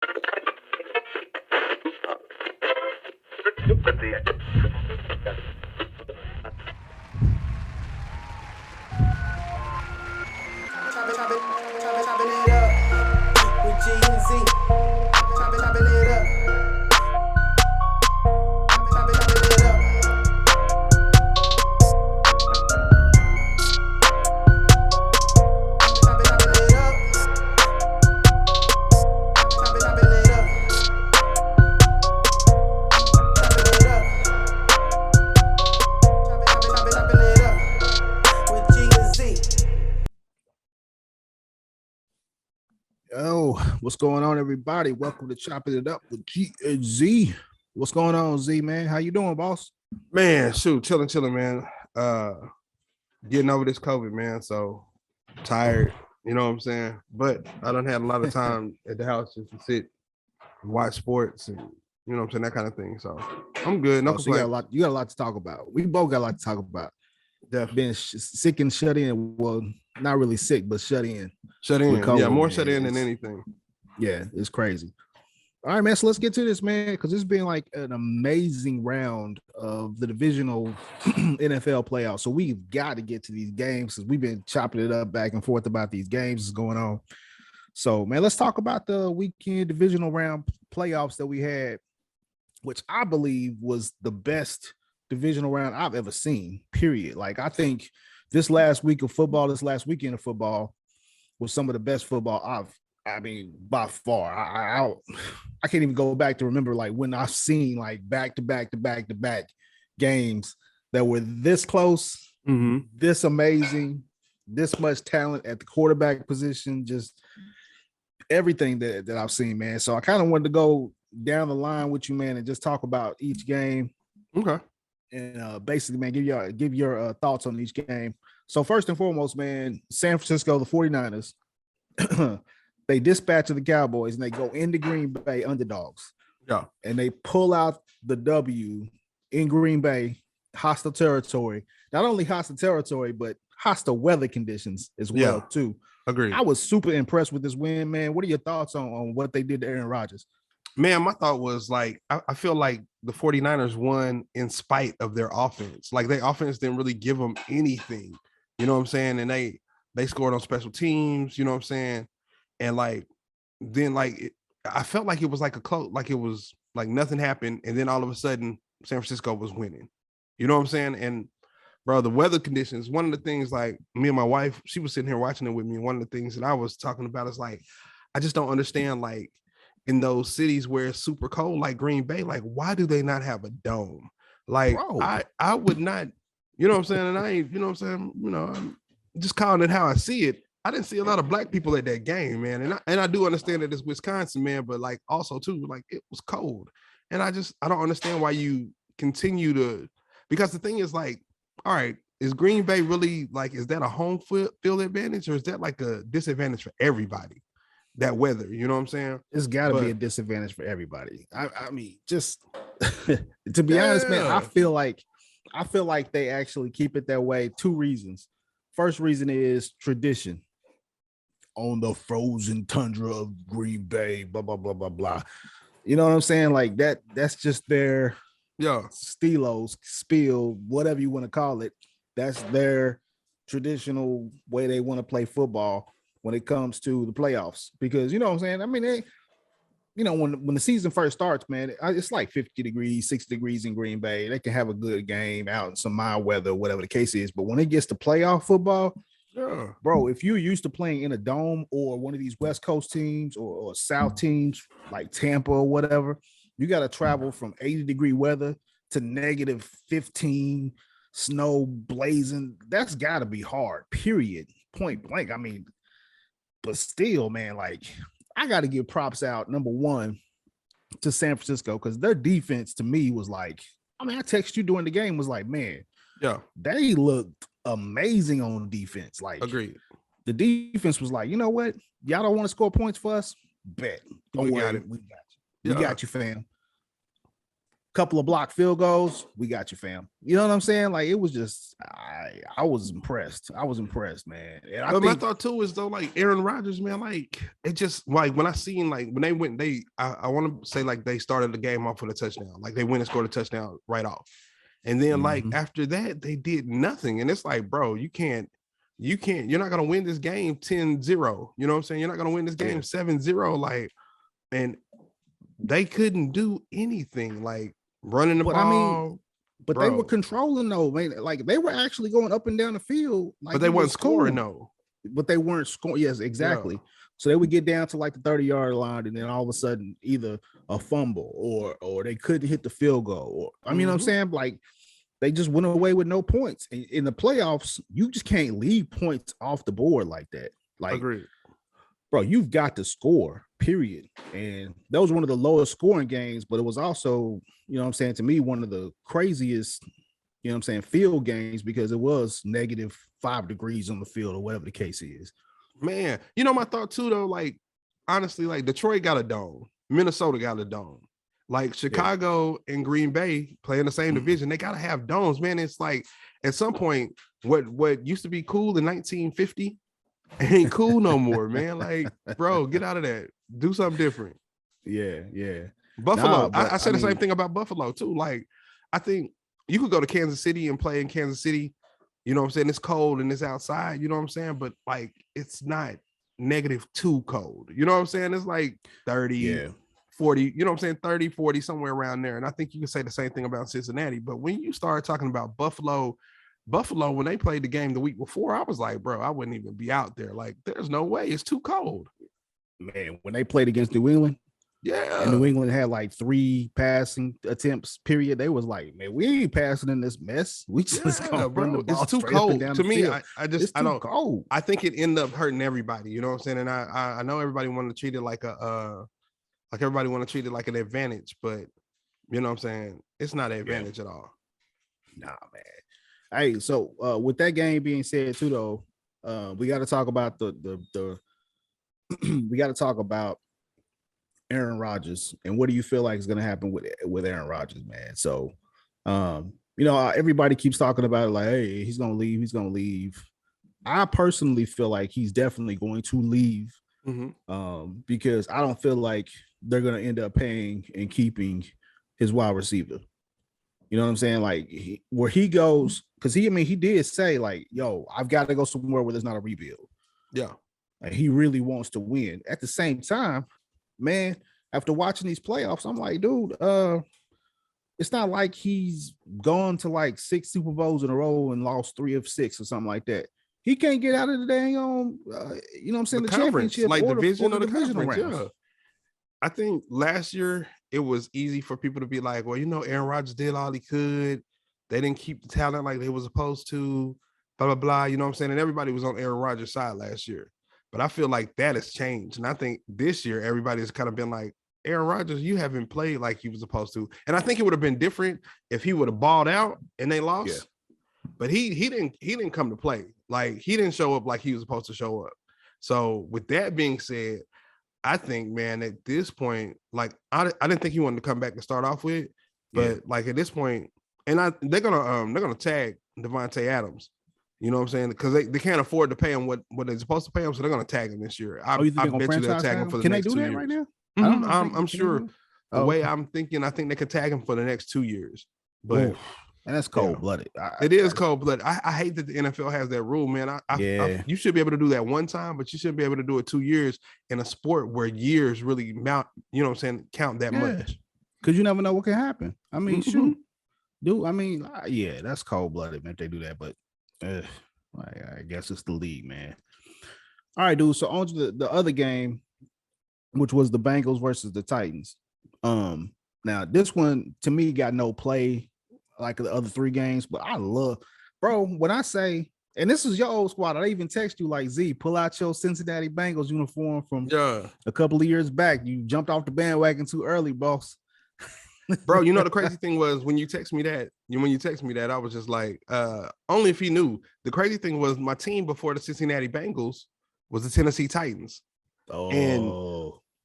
Chopping it up with G and Z. Chopping it up. Chopping it up. Chopping it up. Chopping it up. Chopping it up. Chopping it up with G and Z. Yo, what's going on, everybody? Welcome to Chopping It Up with G and Z. What's going on, Z, man? How you doing, boss? Man, shoot, chilling, man. Getting over this COVID, man. So tired, you know what I'm saying? But I don't have a lot of time at the house just to sit and watch sports and you know what I'm saying, that kind of thing. So I'm good. No So you complaints. got a lot to talk about. We both got a lot to talk about. Definitely. Being sick and shut in. Well, not really sick, but shut in. Shut in. COVID, Yeah, more man. shut in than anything. Yeah, it's crazy. All right, man. So let's get to this, man, because it's been like an amazing round of the divisional NFL playoffs. So we've got to get to these games because we've been chopping it up back and forth about these games that's going on. So, man, let's talk about the weekend divisional round playoffs that we had, which I believe was the best divisional round I've ever seen, period. Like, I think this last weekend of football was some of the best football by far. I can't even go back to remember like when I've seen like back to back games that were this close, this amazing, this much talent at the quarterback position, just everything that I've seen, man. So I kind of wanted to go down the line with you, man, and just talk about each game. Okay. And basically, man, give your thoughts on each game. So first and foremost, man, San Francisco, the 49ers, they dispatch the Cowboys and they go into Green Bay underdogs. Yeah. And they pull out the W in Green Bay, hostile territory. Not only hostile territory, but hostile weather conditions as well, too. Agreed. I was super impressed with this win, man. What are your thoughts on what they did to Aaron Rodgers? Man, my thought was like, I feel like the 49ers won in spite of their offense. Like their offense didn't really give them anything, you know what I'm saying? And they scored on special teams, you know what I'm saying? And like, then like, I felt like it was like it was like nothing happened. And then all of a sudden San Francisco was winning, you know what I'm saying? And bro, the weather conditions, one of the things like me and my wife, she was sitting here watching it with me. And one of the things that I was talking about is like, I just don't understand, like, in those cities where it's super cold, like Green Bay, like why do they not have a dome? Like, bro, I would not, you know what I'm saying? And I ain't, you know what I'm saying? You know, I'm just calling it how I see it. I didn't see a lot of black people at that game, man. And I do understand that it's Wisconsin, man, but like also too, like it was cold. And I don't understand why you continue to, because the thing is like, all right, is Green Bay really like, is that a home field advantage or is that like a disadvantage for everybody? That weather, you know what I'm saying? It's got to be a disadvantage for everybody. I mean, just to be honest, man, I feel like they actually keep it that way. Two reasons. First reason is tradition. On the frozen tundra of Green Bay, blah blah blah blah blah. You know what I'm saying? Like that's just their stilos, spiel, whatever you want to call it. That's their traditional way they want to play football when it comes to the playoffs, because you know what I'm saying? I mean, they, you know, when the season first starts, man, it's like 50 degrees, 60 degrees in Green Bay. They can have a good game out in some mild weather, whatever the case is. But when it gets to playoff football, bro, if you're used to playing in a dome or one of these West Coast teams or South teams like Tampa or whatever, you got to travel from 80-degree weather to negative 15, snow blazing. That's got to be hard, period, point blank. I mean, but still, man, like I got to give props out, number one, to San Francisco, because their defense to me was like, I mean, I texted you during the game, was like, man, they looked amazing on defense. Like, agreed. The defense was like, you know what? Y'all don't want to score points for us? Bet. Don't worry. We got you. We got you, fam. couple of block field goals, we got you, fam. You know what I'm saying? Like it was just, I was impressed. I was impressed, man. And I But think my thought too is though, like Aaron Rodgers, man, like it just like when I seen like when they went, I want to say like they started the game off with a touchdown, like they went and scored a touchdown right off, and then like after that they did nothing, and it's like, bro, you're not gonna win this game 10-0. You know what I'm saying? You're not gonna win this game 7-0, like, and they couldn't do anything, like running the ball. I mean, but bro. they were controlling though, man. Like they were actually going up and down the field, like, but they weren't scoring though. But they weren't scoring. Yes, exactly. Yeah. So they would get down to like the 30-yard line, and then all of a sudden, either a fumble or they couldn't hit the field goal. Or I mean, what I'm saying, like they just went away with no points. In the playoffs, you just can't leave points off the board like that. Like, agreed. Bro, you've got to score, period. And that was one of the lowest scoring games, but it was also, you know what I'm saying, to me, one of the craziest, you know what I'm saying, field games, because it was -5 degrees on the field or whatever the case is. Man, you know my thought too, though, like, honestly, like Detroit got a dome. Minnesota got a dome. Like Chicago and Green Bay play in the same division. They got to have domes, man. It's like at some point, what used to be cool in 1950 ain't cool no more, man. Like, bro, get out of that. Do something different. Yeah. Buffalo. I said the same thing about Buffalo too. Like, I think you could go to Kansas City and play in Kansas City. You know what I'm saying? It's cold and it's outside. You know what I'm saying? But like, it's not -2 cold. You know what I'm saying? It's like 30, 40. You know what I'm saying? 30, 40, somewhere around there. And I think you can say the same thing about Cincinnati. But when you start talking about Buffalo, when they played the game the week before, I was like, bro, I wouldn't even be out there. Like, there's no way. It's too cold. Man, when they played against New England, and New England had like 3 passing attempts, period, they was like, man, we ain't passing in this mess. We just gonna run the ball. It's too cold. To me, I don't cold. I think it ended up hurting everybody. You know what I'm saying? And I know everybody wanted to treat it like everybody want to treat it like an advantage, but you know what I'm saying? It's not an advantage at all. Nah, man. Hey, so with that game being said too, though, we got to talk about the we got to talk about Aaron Rodgers, and what do you feel like is going to happen with Aaron Rodgers, man? So, you know, everybody keeps talking about it like, hey, he's going to leave. I personally feel like he's definitely going to leave, because I don't feel like they're going to end up paying and keeping his wide receiver. You know what I'm saying? Like where he goes, because he did say like, yo, I've got to go somewhere where there's not a rebuild. Yeah. Like he really wants to win. At the same time, man, after watching these playoffs, I'm like, dude, it's not like he's gone to like 6 Super Bowls in a row and lost 3 of 6 or something like that. He can't get out of the dang you know what I'm saying, the championship, like or division or the divisional conference. rounds. Yeah. I think last year it was easy for people to be like, well, you know, Aaron Rodgers did all he could. They didn't keep the talent like they were supposed to, blah, blah, blah. You know what I'm saying? And everybody was on Aaron Rodgers' side last year. But I feel like that has changed. And I think this year, everybody's kind of been like, Aaron Rodgers, you haven't played like you were supposed to. And I think it would have been different if he would have balled out and they lost. Yeah. But he didn't come to play. Like, he didn't show up like he was supposed to show up. So with that being said, I think, man, at this point, like I didn't think he wanted to come back to start off with, but like at this point, and they're gonna tag Devontae Adams. You know what I'm saying? Because they can't afford to pay him what they're supposed to pay him, so they're gonna tag him this year. I bet you they'll tag him for the next 2 years. Can they do that right now? I'm sure. The way I'm thinking, I think they could tag him for the next 2 years. But and that's cold-blooded. It is cold-blooded. I hate that the NFL has that rule, man. You should be able to do that one time, but you shouldn't be able to do it 2 years in a sport where years really mount, you know what I'm saying, count that much. Because you never know what can happen. I mean, shoot. Dude, I mean, that's cold-blooded, man, if they do that. But I guess it's the league, man. All right, dude. So on to the other game, which was the Bengals versus the Titans. Now, this one, to me, got no play like the other 3 games, but I love, bro, when I say, and this is your old squad, I even text you like, Z, pull out your Cincinnati Bengals uniform from a couple of years back. You jumped off the bandwagon too early, boss. Bro, you know, the crazy thing was when you text me that, I was just like, only if he knew. The crazy thing was my team before the Cincinnati Bengals was the Tennessee Titans. And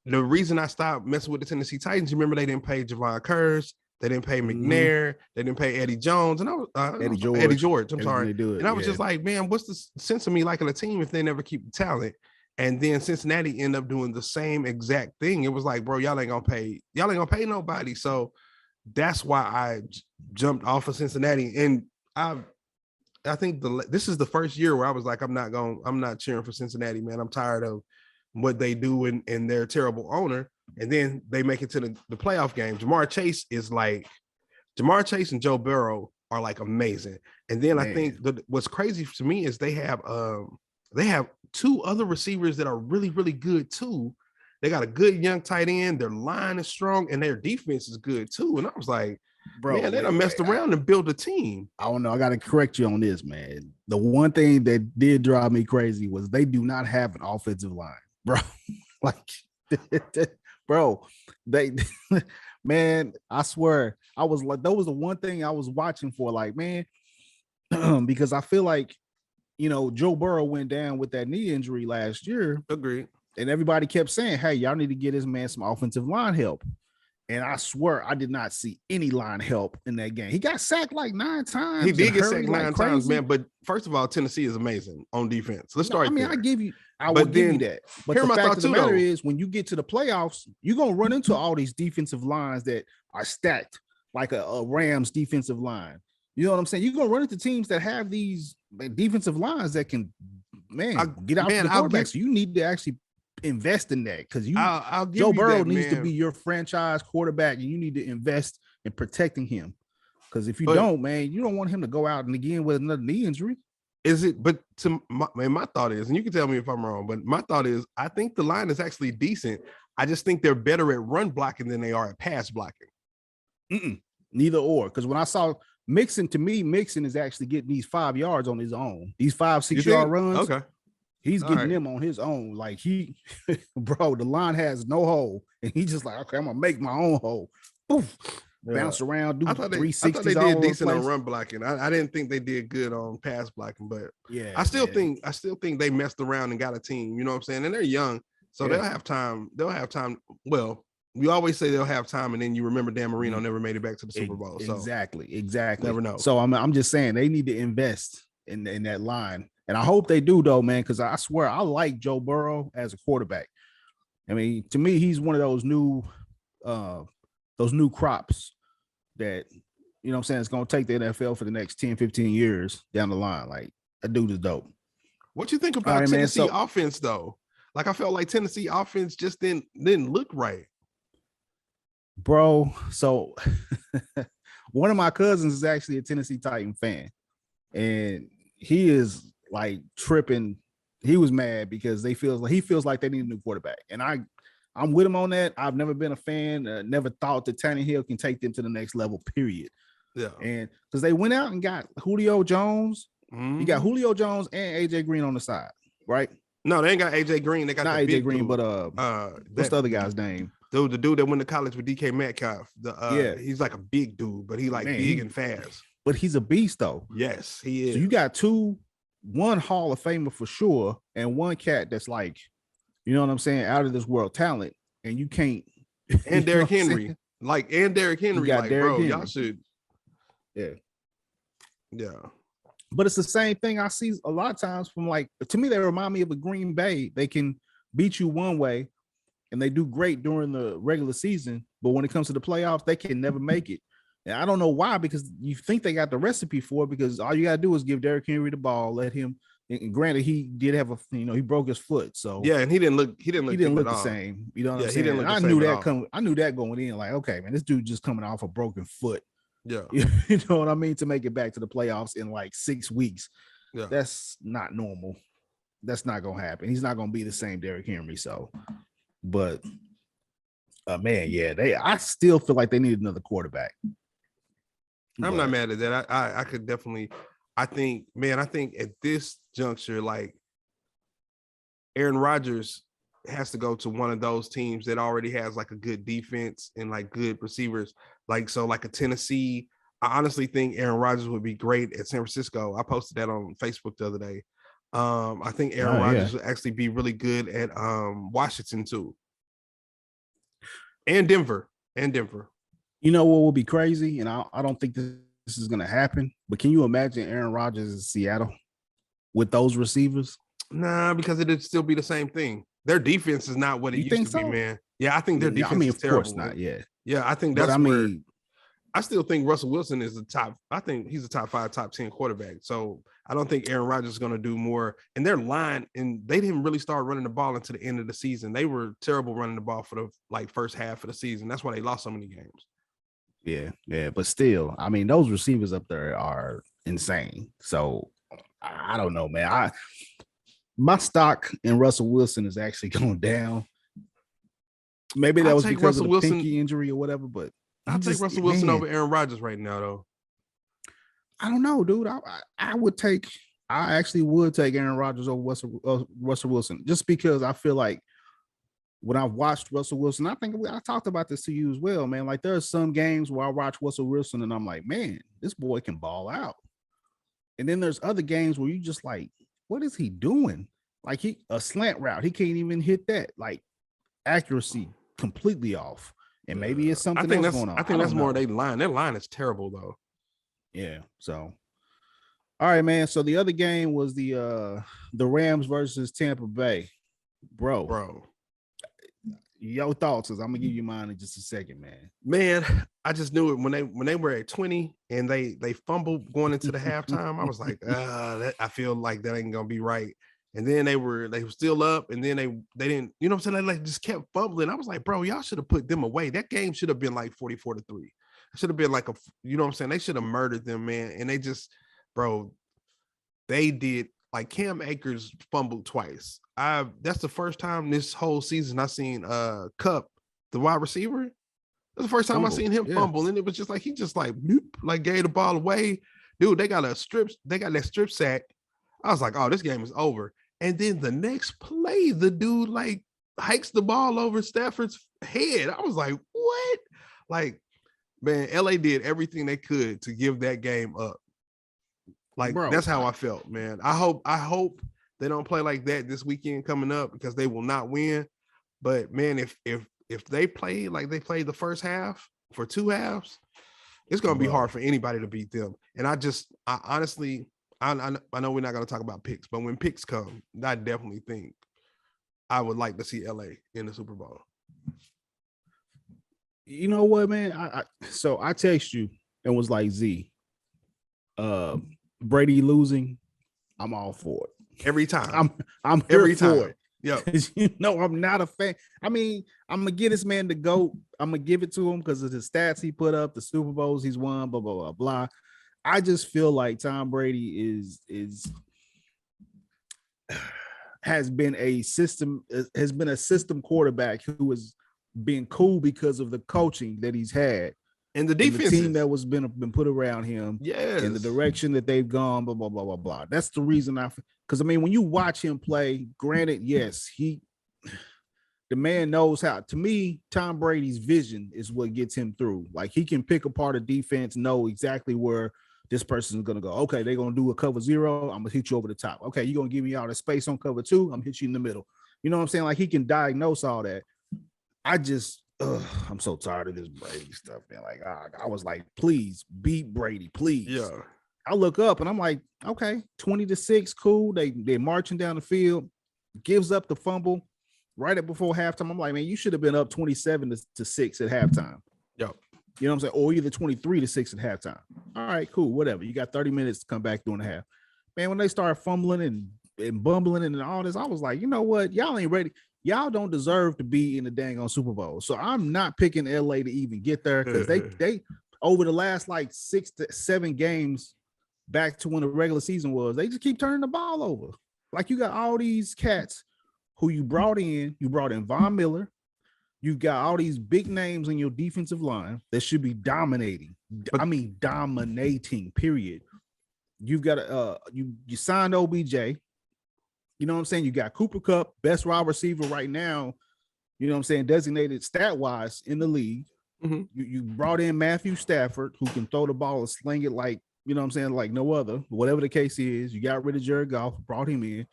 the reason I stopped messing with the Tennessee Titans, you remember they didn't pay Javon Curse. They didn't pay McNair. They didn't pay Eddie Jones, and I was Eddie George. I'm sorry. And I was just like, man, what's the sense of me liking a team if they never keep the talent? And then Cincinnati ended up doing the same exact thing. It was like, bro, y'all ain't gonna pay nobody. So that's why I jumped off of Cincinnati. And I think this is the first year where I was like, I'm not cheering for Cincinnati, man. I'm tired of what they do and their terrible owner. And then they make it to the playoff game. Jamar Chase and Joe Burrow are like amazing. And then I think what's crazy to me is they have two other receivers that are really, really good too. They got a good young tight end. Their line is strong and their defense is good too. And I was like, bro, man, they done messed around and built a team. I don't know. I got to correct you on this, man. The one thing that did drive me crazy was they do not have an offensive line, bro. Bro, man, I swear, I was like, that was the one thing I was watching for, like, man, because I feel like, Joe Burrow went down with that knee injury last year. Agreed. And everybody kept saying, hey, y'all need to get this man some offensive line help. And I swear I did not see any line help in that game. He got sacked like 9 times. He did get sacked 9 times, man. But first of all, Tennessee is amazing on defense. Let's start. I mean, I will give you that. But the fact of the matter is, when you get to the playoffs, you're gonna run into all these defensive lines that are stacked like a Rams defensive line. You know what I'm saying? You're gonna run into teams that have these defensive lines that can, get out to the quarterback. So you need to actually invest in that, because Joe Burrow needs to be your franchise quarterback, and you need to invest in protecting him. Because if you don't, man, you don't want him to go out and again with another knee injury. Is it? But my thought is, and you can tell me if I'm wrong, but my thought is, I think the line is actually decent. I just think they're better at run blocking than they are at pass blocking. Neither or. Because when I saw Mixon, to me, Mixon is actually getting these 5 yards on his own. These 5-6 yard runs. Okay. He's getting them on his own. Like bro, the line has no hole. And he's just like, okay, I'm going to make my own hole. Poof. Bounce around, do 360s. I thought they did decent on run blocking. I didn't think they did good on pass blocking, but I still think they messed around and got a team. You know what I'm saying? And they're young, so they'll have time. They'll have time. Well, we always say they'll have time, and then you remember Dan Marino never made it back to the Super Bowl. So exactly. Never know. So I'm just saying they need to invest in that line, and I hope they do, though, man. Because I swear I like Joe Burrow as a quarterback. I mean, to me, he's one of those new crops that, you know what I'm saying, it's going to take the NFL for the next 10, 15 years down the line. Like, that dude is dope. What you think about Tennessee offense, though? Like, I felt like Tennessee offense just didn't look right. Bro, so one of my cousins is actually a Tennessee Titan fan. And he is, like, tripping. He was mad because he feels like they need a new quarterback. And I'm with him on that. I've never been a fan. Never thought that Tannehill can take them to the next level, period. Yeah. And because they went out and got Julio Jones. You got Julio Jones and AJ Green on the side, right? No, they ain't got AJ Green. They got not AJ Green, dude. But what's the other guy's name? Dude, the dude that went to college with DK Metcalf. He's like a big dude, but he like big and fast. But he's a beast, though. Yes, he is. So you got one Hall of Famer for sure, and one cat that's like, you know what I'm saying, out of this world talent, and you can't. And Derrick Henry, like, Derrick Henry, bro, Henry. Y'all should. Yeah. But it's the same thing I see a lot of times from, like, to me, they remind me of a Green Bay. They can beat you one way, and they do great during the regular season, but when it comes to the playoffs, they can never make it. And I don't know why, because you think they got the recipe for it, because all you gotta do is give Derrick Henry the ball, let him. And granted, he did have he broke his foot, so and he didn't look the same. You know what I'm saying? He didn't look the same. I knew that going in, like, okay, man, this dude just coming off a broken foot. Yeah, you know what I mean, to make it back to the playoffs in like 6 weeks. Yeah, that's not normal. That's not gonna happen. He's not gonna be the same Derrick Henry. So, but man, I still feel like they need another quarterback. I'm not mad at that. I could definitely. I think at this juncture, like, Aaron Rodgers has to go to one of those teams that already has like a good defense and like good receivers. Like, so like a Tennessee, I honestly think Aaron Rodgers would be great at San Francisco. I posted that on Facebook the other day. I think Aaron Rodgers would actually be really good at Washington too. And Denver. You know what will be crazy, and I don't think this is going to happen. But can you imagine Aaron Rodgers in Seattle with those receivers? Nah, because it'd still be the same thing. Their defense is not what it You used think to be, so? man. Yeah, I think their Yeah, I defense mean, is of course terrible. not. Yeah, Yeah, I think but that's I where mean, I still think Russell Wilson is the top. I think he's a top 5, top 10 quarterback. So I don't think Aaron Rodgers is going to do more. And their line, and they didn't really start running the ball until the end of the season. They were terrible running the ball for the first half of the season. That's why they lost so many games. yeah, but still, I mean, those receivers up there are insane. So I don't know, man. My stock in Russell Wilson is actually going down. Maybe that I'll was take because Russell of the Wilson. pinky injury or whatever, but I'll take Russell Wilson over Aaron Rodgers right now, though. I don't know, dude. I actually would take Aaron Rodgers over Russell Wilson just because I feel like when I've watched Russell Wilson, I think I talked about this to you as well, man. Like there are some games where I watch Russell Wilson and I'm like, man, this boy can ball out. And then there's other games where you just like, what is he doing? Like a slant route, he can't even hit that. Like accuracy completely off. And maybe it's something else going on. I think that's more their line. Their line is terrible though. Yeah. So all right, man. So the other game was the Rams versus Tampa Bay. Bro. Your thoughts, because I'm gonna give you mine in just a second, man. Man, I just knew it when they were at 20 and they fumbled going into the halftime. I was like, I feel like that ain't gonna be right. And then they were still up, and then they didn't, you know what I'm saying? They like just kept fumbling. I was like, bro, y'all should have put them away. That game should have been like 44-3. It should have been like you know what I'm saying? They should have murdered them, man. And they just, bro, they did. Like Cam Akers fumbled twice. That's the first time this whole season I seen Cup, the wide receiver. That's the first time I seen him fumble, and it was just like he just like gave the ball away. Dude, they got that strip sack. I was like, oh, this game is over. And then the next play, the dude like hikes the ball over Stafford's head. I was like, what? Like, man, LA did everything they could to give that game up. Like, bro, that's how I felt, man. I hope they don't play like that this weekend coming up because they will not win. But man, if they play like they played the first half for 2 halves, it's gonna be hard for anybody to beat them. And I honestly, I know we're not gonna talk about picks, but when picks come, I definitely think I would like to see LA in the Super Bowl. You know what, man? So I text you and was like, Z, Brady losing, I'm all for it. Every time. I'm here every for time. It. Yeah. You know, I'm not a fan. I mean, I'm gonna get this man the GOAT. I'm gonna give it to him because of the stats he put up, the Super Bowls he's won, blah, blah, blah, blah. I just feel like Tom Brady has been a system quarterback who has been cool because of the coaching that he's had. And the defense team that was been put around him, yes, in the direction that they've gone, blah, blah, blah, blah, blah. That's the reason because I mean, when you watch him play, granted, yes, the man knows how. To me, Tom Brady's vision is what gets him through. Like he can pick apart a defense, know exactly where this person is gonna go. Okay, they're gonna do a cover 0. I'm gonna hit you over the top. Okay, you're gonna give me all the space on cover 2. I'm gonna hit you in the middle. You know what I'm saying? Like he can diagnose all that. I'm so tired of this Brady stuff, man. Like, I was like, please beat Brady, please. Yeah. I look up and I'm like, okay, 20-6, cool. They're marching down the field, gives up the fumble right at before halftime. I'm like, man, you should have been up 27-6 at halftime. Yep. You know what I'm saying? Or either 23-6 at halftime. All right, cool, whatever. You got 30 minutes to come back during the half. Man, when they started fumbling and bumbling and all this, I was like, you know what? Y'all ain't ready. Y'all don't deserve to be in the dang on Super Bowl. So I'm not picking LA to even get there because they over the last like 6 to 7 games back to when the regular season was, they just keep turning the ball over. Like you got all these cats who you brought in. You brought in Von Miller. You've got all these big names in your defensive line that should be dominating. Dominating, period. You've got you signed OBJ. You know what I'm saying? You got Cooper Kupp, best wide receiver right now, you know what I'm saying, designated stat-wise in the league. Mm-hmm. You brought in Matthew Stafford, who can throw the ball and sling it like, you know what I'm saying, like no other. Whatever the case is, you got rid of Jared Goff, brought him in.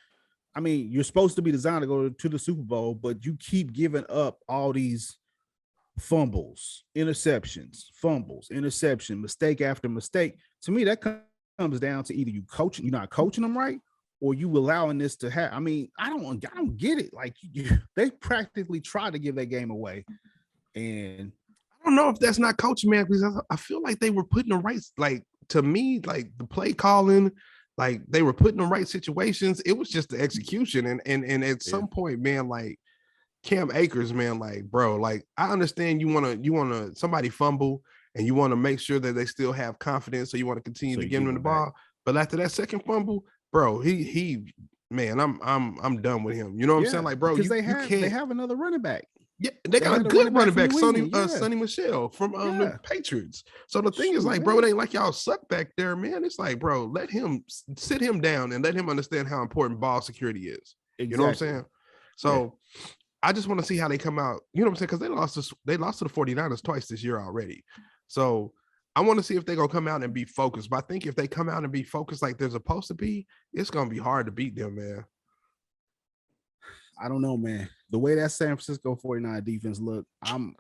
I mean, you're supposed to be designed to go to the Super Bowl, but you keep giving up all these fumbles, interceptions, mistake after mistake. To me, that comes down to either you're not coaching them right, or you allowing this to happen. I mean, I don't get it. Like they practically tried to give that game away, and I don't know if that's not coaching, man, because I feel like they were putting the right, like to me, like the play calling, like they were putting the right situations. It was just the execution, and at some point, man, like Cam Akers, man, like bro, like I understand you wanna somebody fumble and you want to make sure that they still have confidence, so you want to continue to give them the ball. But after that second fumble, bro, he man, I'm done with him. You know what I'm saying? Like, bro, because they have another running back. Yeah, they got a good running back, Sonny Michel from the Patriots. So the thing is, like, bro, it ain't like y'all suck back there, man. It's like, bro, let him sit him down and let him understand how important ball security is. Exactly. You know what I'm saying? So I just want to see how they come out. You know what I'm saying? Because they lost to the 49ers twice this year already. So I want to see if they're gonna come out and be focused. But I think if they come out and be focused like they're supposed to be, it's gonna be hard to beat them, man. I don't know, man. The way that San Francisco 49 defense look, I'm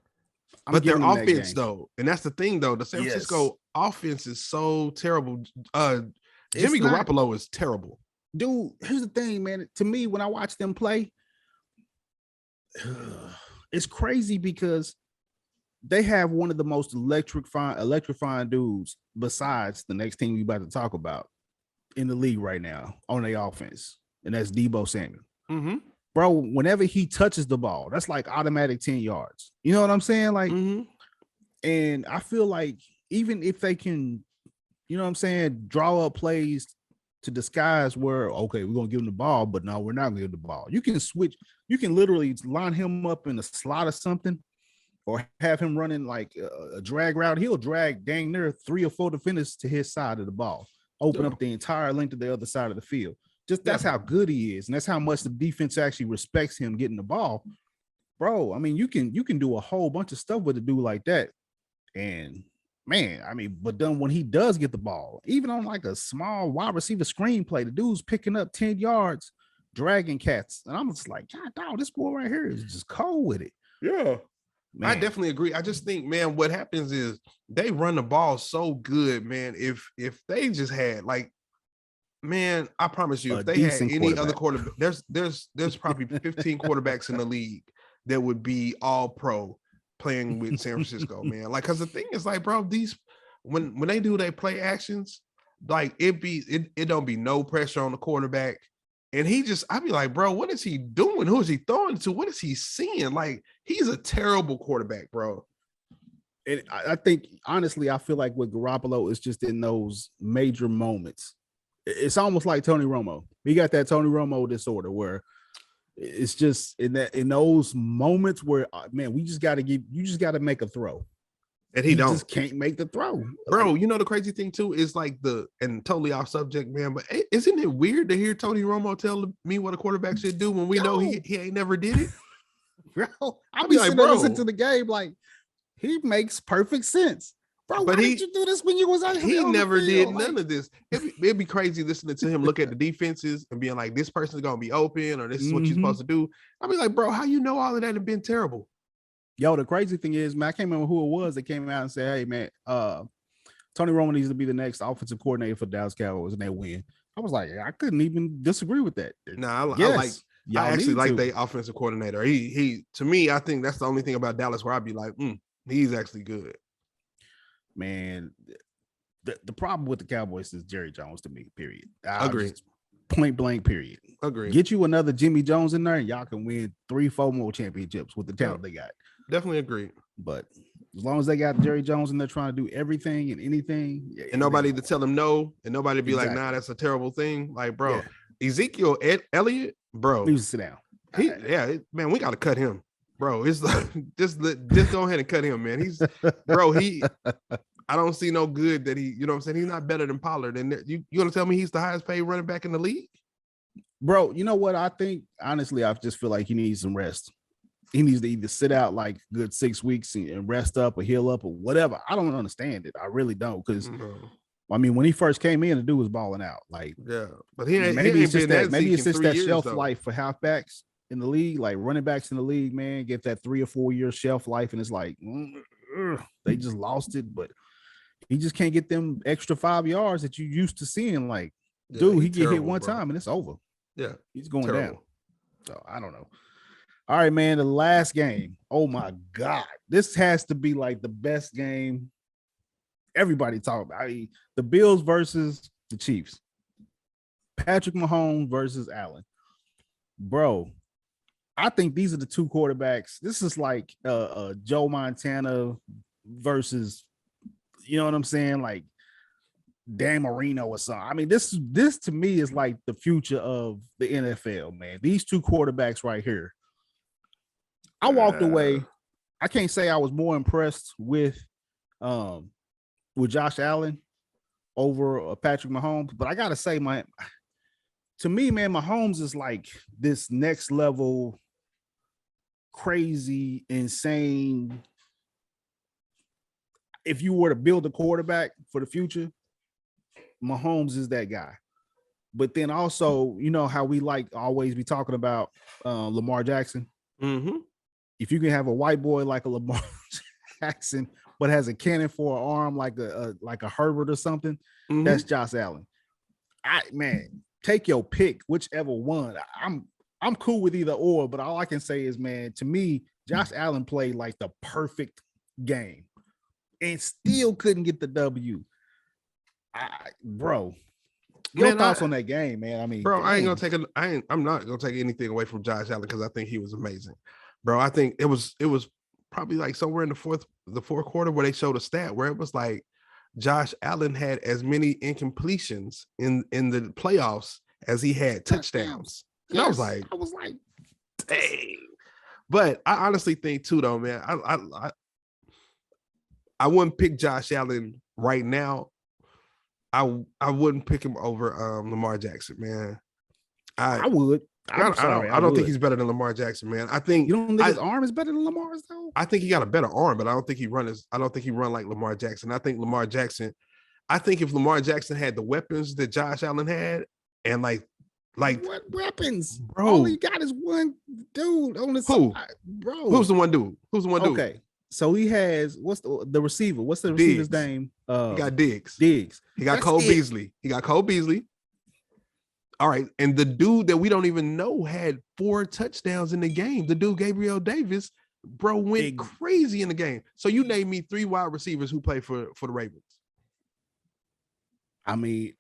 but their offense though, and that's the thing though. The San Francisco offense is so terrible. Jimmy Garoppolo is terrible. Dude, here's the thing, man. To me, when I watch them play, it's crazy because they have one of the most electrifying dudes besides the next team we about to talk about in the league right now on their offense, and that's Deebo Samuel. Mm-hmm. Bro, whenever he touches the ball, that's like automatic 10 yards. You know what I'm saying? Like, and I feel like even if they can, you know what I'm saying, draw up plays to disguise where, okay, we're going to give him the ball, but no, we're not going to give the ball. You can switch. You can literally line him up in a slot or something, or have him running like a drag route. He'll drag dang near 3 or 4 defenders to his side of the ball, open up the entire length of the other side of the field. Just that's how good he is, and that's how much the defense actually respects him getting the ball, bro. I mean, you can do a whole bunch of stuff with a dude like that, and man, I mean, but then when he does get the ball, even on like a small wide receiver screen play, the dude's picking up 10 yards, dragging cats, and I'm just like, God, dog, this boy right here is just cold with it. Yeah, man. I definitely agree. I just think, man, what happens is they run the ball so good, man. If they just had like. Man, I promise you, if they had any other quarterback, there's probably 15 quarterbacks in the league that would be all pro playing with San Francisco, man. Like, cause the thing is, like, bro, these when they do their play actions, like it don't be no pressure on the quarterback. And I'd be like, bro, what is he doing? Who is he throwing to? What is he seeing? Like, he's a terrible quarterback, bro. And I think, honestly, I feel like with Garoppolo, it's just in those major moments. It's almost like Tony Romo. We got that Tony Romo disorder where it's just in those moments where, man, you just got to make a throw. And he just can't make the throw. Bro, you know, the crazy thing too is like and totally off subject, man, but isn't it weird to hear Tony Romo tell me what a quarterback should do when we know he ain't never did it? Bro, I'll be like, listening to the game like, he makes perfect sense. Bro, but why did you do this when you was out here? He never did none of this. It'd be crazy listening to him look at the defenses and being like, this person's gonna be open, or this is what you're supposed to do. I'd be like, bro, how you know all of that have been terrible? Yo, the crazy thing is, man, I can't remember who it was that came out and said, hey, man, Tony Romo needs to be the next offensive coordinator for Dallas Cowboys, and they win. I was like, I couldn't even disagree with that. I actually like the offensive coordinator. He to me, I think that's the only thing about Dallas where I'd be like, he's actually good. Man, the problem with the Cowboys is Jerry Jones to me, period. Agree. Point blank, period. Agree. Get you another Jimmy Jones in there, and y'all can win 3-4 more championships with the talent they got. Definitely agree. But as long as they got Jerry Jones in there trying to do everything and anything, and nobody to tell him no, and nobody be like, nah, that's a terrible thing. Like, bro, Ezekiel Elliott, bro, he needs to sit down. Man, we got to cut him. Bro, it's like just go ahead and cut him, man. I don't see no good that you know what I'm saying? He's not better than Pollard. And you gonna tell me he's the highest paid running back in the league? Bro, you know what? I think honestly, I just feel like he needs some rest. He needs to either sit out like good 6 weeks and rest up or heal up or whatever. I don't understand it. I really don't, because I mean, when he first came in, the dude was balling out. Like, but maybe it's just that shelf life for halfbacks. in the league, like running backs in the league, man, get that 3 or 4 year shelf life, and it's like they just lost it, but he just can't get them extra 5 yards that you used to seeing. Like, dude, he get hit one time and it's over. Yeah, he's going down. So I don't know. All right, man. The last game. Oh my God, this has to be like the best game everybody talk about. I mean, the Bills versus the Chiefs. Patrick Mahomes versus Allen. Bro, I think these are the two quarterbacks. This is like Joe Montana versus, you know what I'm saying? Like Dan Marino or something. I mean, this to me is like the future of the NFL, man. These two quarterbacks right here. I walked away. I can't say I was more impressed with Josh Allen over Patrick Mahomes, but I gotta say, to me, man, Mahomes is like this next level, crazy, insane. If you were to build a quarterback for the future, Mahomes is that guy. But then also, you know how we like always be talking about Lamar Jackson. Mm-hmm. If you can have a white boy like a Lamar Jackson, but has a cannon for an arm like a Herbert or something, that's Josh Allen. Man, take your pick, whichever one. I'm cool with either or, but all I can say is, man, to me, Josh Allen played like the perfect game and still couldn't get the W. Bro, your thoughts on that game, man? I mean, bro, I'm not gonna take anything away from Josh Allen because I think he was amazing, bro. I think it was probably like somewhere in the fourth quarter where they showed a stat where it was like Josh Allen had as many incompletions in the playoffs as he had touchdowns. And yes, I was like, dang. But I honestly think too, though, man, I wouldn't pick Josh Allen right now. I wouldn't pick him over Lamar Jackson, man. I would. I don't think he's better than Lamar Jackson, man. I think you don't think his arm is better than Lamar's though. I think he got a better arm, but I don't think he run like Lamar Jackson. I think if Lamar Jackson had the weapons that Josh Allen had, and like what weapons, bro? All he got is one dude on the side, bro. Who's the one dude? Okay. So he has what's the receiver? What's the receiver's name? He got Diggs. He got Cole Beasley. All right. And the dude that we don't even know had 4 touchdowns in the game. The dude, Gabriel Davis, bro, went crazy in the game. So you name me 3 wide receivers who play for the Ravens. I mean,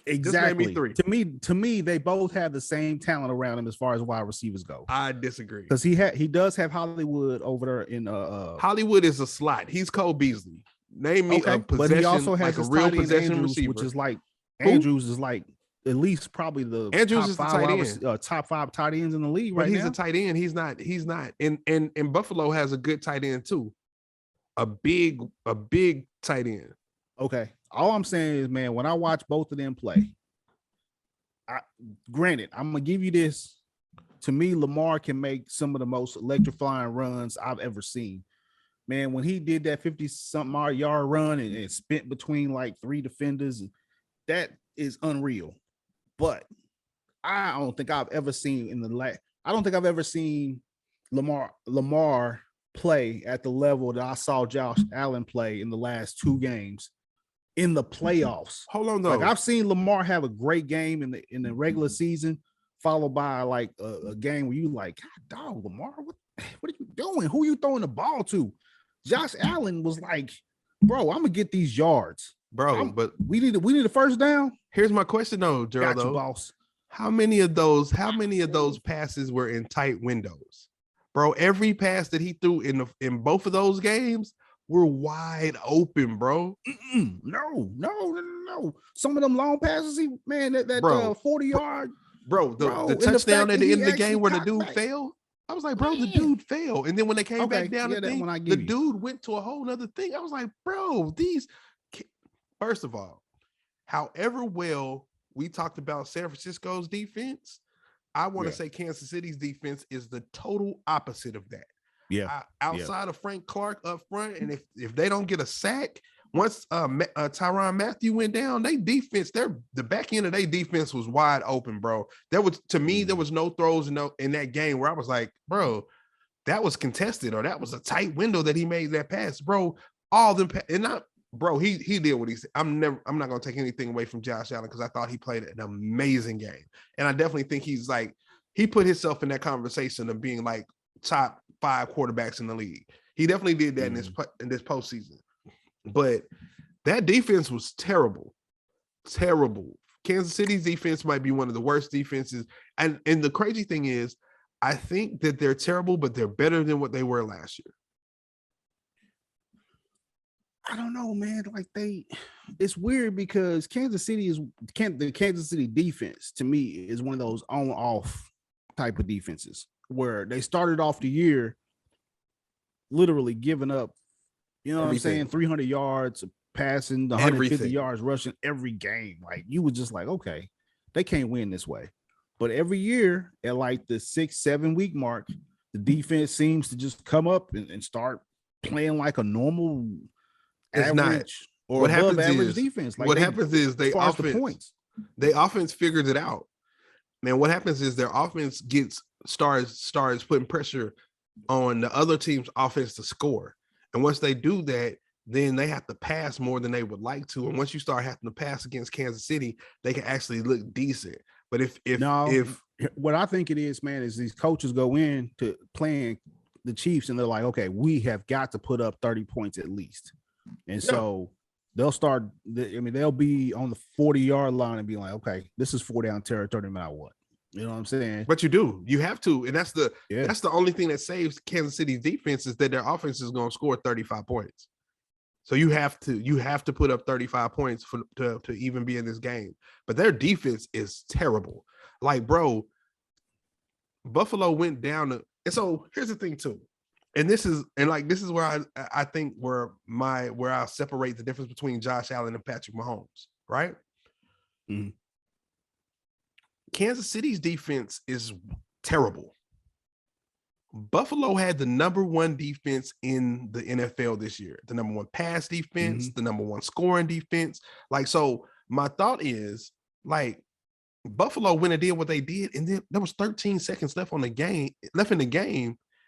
exactly. Just name me 3. To me, they both have the same talent around them as far as wide receivers go. I disagree. Because he does have Hollywood over there in Hollywood is a slot. He's Cole Beaslly. Name me a possession, but he also has like a real possession Andrews, receiver, which is like Andrews is like at least probably the Andrews is the tight end. Top 5 tight ends in the league but right now. He's a tight end. He's not. And Buffalo has a good tight end too. A big tight end. Okay. All I'm saying is, man, when I watch both of them play, granted, I'm gonna give you this. To me, Lamar can make some of the most electrifying runs I've ever seen. Man, when he did that 50-something yard run and spent between like 3 defenders, that is unreal. But I don't think I've ever seen Lamar play at the level that I saw Josh Allen play in the last 2 games in the playoffs. Hold on, though. Like I've seen Lamar have a great game in the regular season, followed by like a game where you like, God, dog, Lamar, what are you doing? Who are you throwing the ball to? Josh Allen was like, bro, I'm gonna get these yards, bro. But we need a first down. Here's my question, though, Gerald. Got you, boss. How many of those passes were in tight windows, bro? Every pass that he threw in both of those games were wide open, bro. No. Some of them long passes, that 40-yard, bro. The touchdown at the end of the game where the dude fell. I was like, bro, the dude fell. And then when they came back down the dude went to a whole nother thing. I was like, bro, first of all, however well we talked about San Francisco's defense, I want to say Kansas City's defense is the total opposite of that. Yeah. Outside of Frank Clark up front, and if they don't get a sack, Tyrann Mathieu went down, they defense, the back end of their defense was wide open, bro. There was no throws in that game where I was like, bro, that was contested or that was a tight window that he made that pass, bro. All them and not, bro. He did what he said. I'm not gonna take anything away from Josh Allen because I thought he played an amazing game, and I definitely think he put himself in that conversation of being like top 5 quarterbacks in the league. He definitely did that in this postseason. But that defense was terrible. Terrible. Kansas City's defense might be one of the worst defenses. And the crazy thing is, I think that they're terrible, but they're better than what they were last year. I don't know, man. Like it's weird because the Kansas City defense to me is one of those on-off type of defenses where they started off the year literally giving up, you know what I'm saying, 300 yards passing, 150 yards rushing every game. Like you was just like, okay, they can't win this way. But every year at like the 6-7 week mark, the defense seems to just come up and start playing like a normal average or above average defense. Like what happens is they offense figures it out. Man, what happens is their offense starts putting pressure on the other team's offense to score. And once they do that, then they have to pass more than they would like to. And once you start having to pass against Kansas City, they can actually look decent. But if what I think it is, man, is these coaches go in to playing the Chiefs and they're like, okay, we have got to put up 30 points at least. And so they'll they'll be on the 40-yard line and be like, okay, this is 4-down territory no matter what. You know what I'm saying? But you have to. And that's the only thing that saves Kansas City's defense is that their offense is going to score 35 points. So you have to put up 35 points to even be in this game. But their defense is terrible. Like, bro, Buffalo went down and so here's the thing too. And this is where I think where I'll separate the difference between Josh Allen and Patrick Mahomes, right? Mm-hmm. Kansas City's defense is terrible. Buffalo had the number 1 defense in the NFL this year, the number 1 pass defense, the number 1 scoring defense. Like, so my thought is like Buffalo went and did what they did, and then there was 13 seconds left in the game.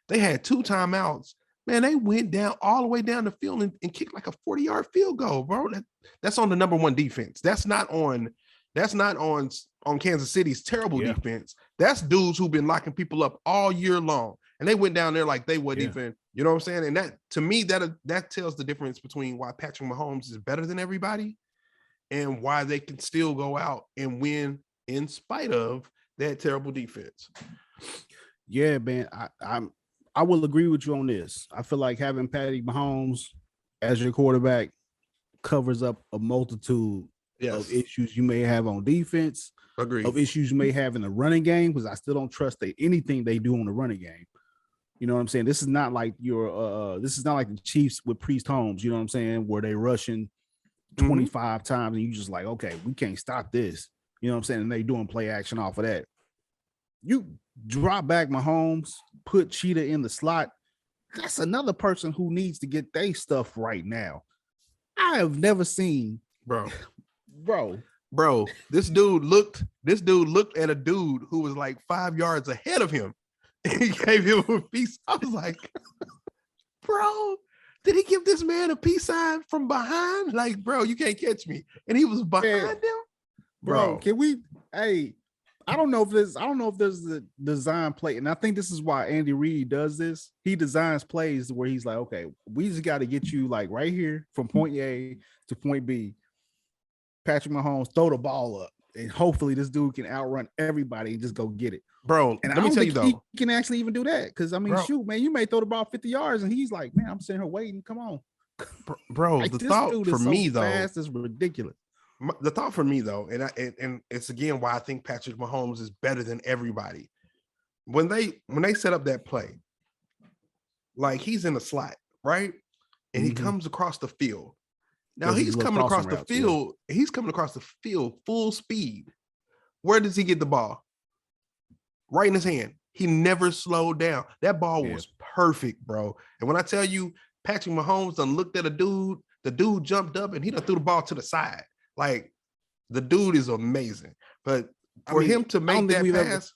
They had 2 timeouts. Man, they went down all the way down the field and kicked like a 40-yard field goal, bro. That's on the number 1 defense. That's not on Kansas City's terrible defense. That's dudes who've been locking people up all year long. And they went down there like they wouldn't even, you know what I'm saying? And that, to me, that tells the difference between why Patrick Mahomes is better than everybody and why they can still go out and win in spite of that terrible defense. Yeah, man. I will agree with you on this. I feel like having Patty Mahomes as your quarterback covers up a multitude of issues you may have on defense. Agreed. Of issues you may have in the running game, because I still don't trust anything they do on the running game. You know what I'm saying? This is not like the Chiefs with Priest Holmes, you know what I'm saying, where they rushing 25 times and you just like, okay, we can't stop this. You know what I'm saying? And they doing play action off of that. You drop back Mahomes, put Cheetah in the slot. That's another person who needs to get their stuff right now. I have never seen, bro. This dude looked at a dude who was like 5 yards ahead of him. And he gave him a piece. I was like, bro, did he give this man a peace sign from behind? Like, bro, you can't catch me. And he was behind him. Bro, can we? Hey, I don't know if there's a design play, and I think this is why Andy Reid does this. He designs plays where he's like, okay, we just got to get you like right here from point A to point B. Patrick Mahomes, throw the ball up, and hopefully this dude can outrun everybody and just go get it. Bro, and let me tell you though, he can actually even do that. Because I mean, shoot, man, you may throw the ball 50 yards, and he's like, man, I'm sitting here waiting. Come on, bro. Like, the thought for me though, fast is ridiculous. The thought for me though, and it's again why I think Patrick Mahomes is better than everybody. When they set up that play, like he's in the slot, right, and he comes across the field. Now he's coming across the field. Yeah. He's coming across the field full speed. Where does he get the ball? Right in his hand. He never slowed down. That ball was perfect, bro. And when I tell you, Patrick Mahomes done looked at a dude the dude jumped up and he done threw the ball to the side. Like the dude is amazing. But for him to make that pass,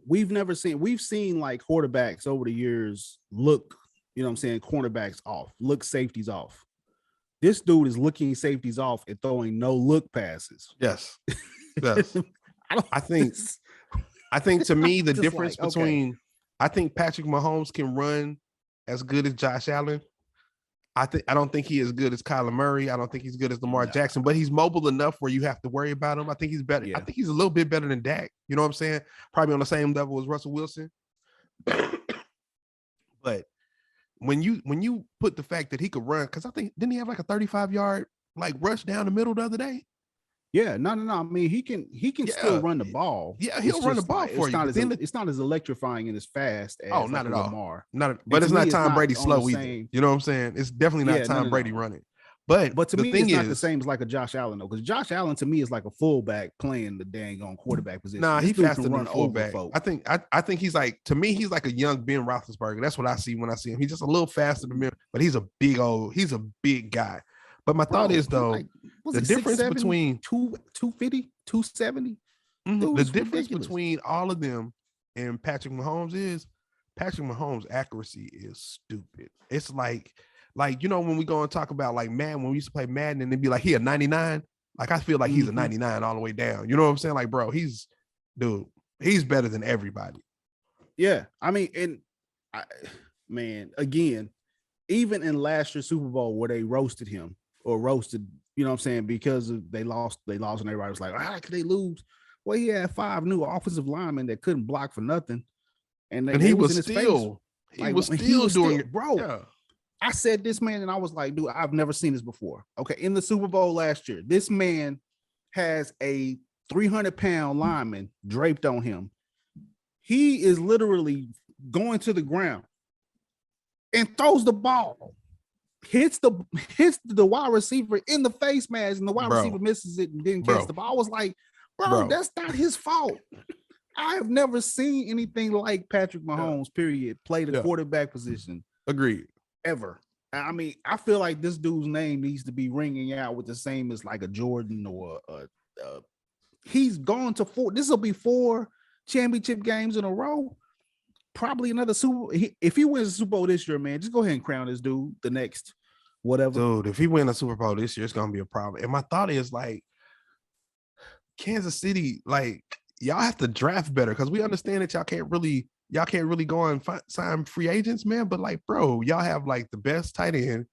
we've seen like quarterbacks over the years look, you know what I'm saying, cornerbacks off, look safeties off. This dude is looking safeties off and throwing no look passes. Yes. Yes. I think to me, the difference between I think Patrick Mahomes can run as good as Josh Allen. I don't think he is as good as Kyler Murray. I don't think he's good as Lamar Jackson, but he's mobile enough where you have to worry about him. I think he's better. Yeah. I think he's a little bit better than Dak. You know what I'm saying? Probably on the same level as Russell Wilson. But when you put the fact that he could run, because I think didn't he have like a 35-yard like rush down the middle the other day? Yeah, no. I mean, he can still run the ball. Yeah, he'll run the ball for you. It's not as electrifying and as fast as not at all. Lamar. But it's not Tom Brady slow either. You know what I'm saying? It's definitely not Tom Brady running. But to me, it's not the same as like a Josh Allen though, because Josh Allen to me is like a fullback playing the dang on quarterback position. Nah, he's faster than fullback. I think he's like, to me, he's like a young Ben Roethlisberger. That's what I see when I see him. He's just a little faster than him, but he's a big guy. But my thought is though, the difference between 250, 270, the difference between all of them and Patrick Mahomes is Patrick Mahomes' accuracy is stupid. It's like you know when we go and talk about like Madden, when we used to play Madden and they'd be like he a 99. Like I feel like he's a 99 all the way down. You know what I'm saying? Like bro, he's better than everybody. Yeah, I mean, again, even in last year's Super Bowl where they roasted him. Or roasted, you know what I'm saying, because they lost, and everybody was like, how could they lose? Well, he had 5 new offensive linemen that couldn't block for nothing. And he was still doing it, bro. Yeah. I said this man, and I was like, dude, I've never seen this before. Okay, in the Super Bowl last year, this man has a 300-pound lineman draped on him. He is literally going to the ground and throws the ball. Hits the wide receiver in the face mask, and the wide receiver misses it and didn't catch the ball. I was like, bro, that's not his fault. I have never seen anything like Patrick Mahomes, period, play the quarterback position. Agreed. Ever. I mean, I feel like this dude's name needs to be ringing out with the same as like a Jordan or he's gone to 4. This will be 4 championship games in a row. Probably another if he wins the Super Bowl this year, man, just go ahead and crown this dude the next whatever. Dude, if he wins a Super Bowl this year, it's gonna be a problem. And my thought is like Kansas City, like y'all have to draft better because we understand that y'all can't really go and sign free agents, man. But like, bro, y'all have like the best tight end,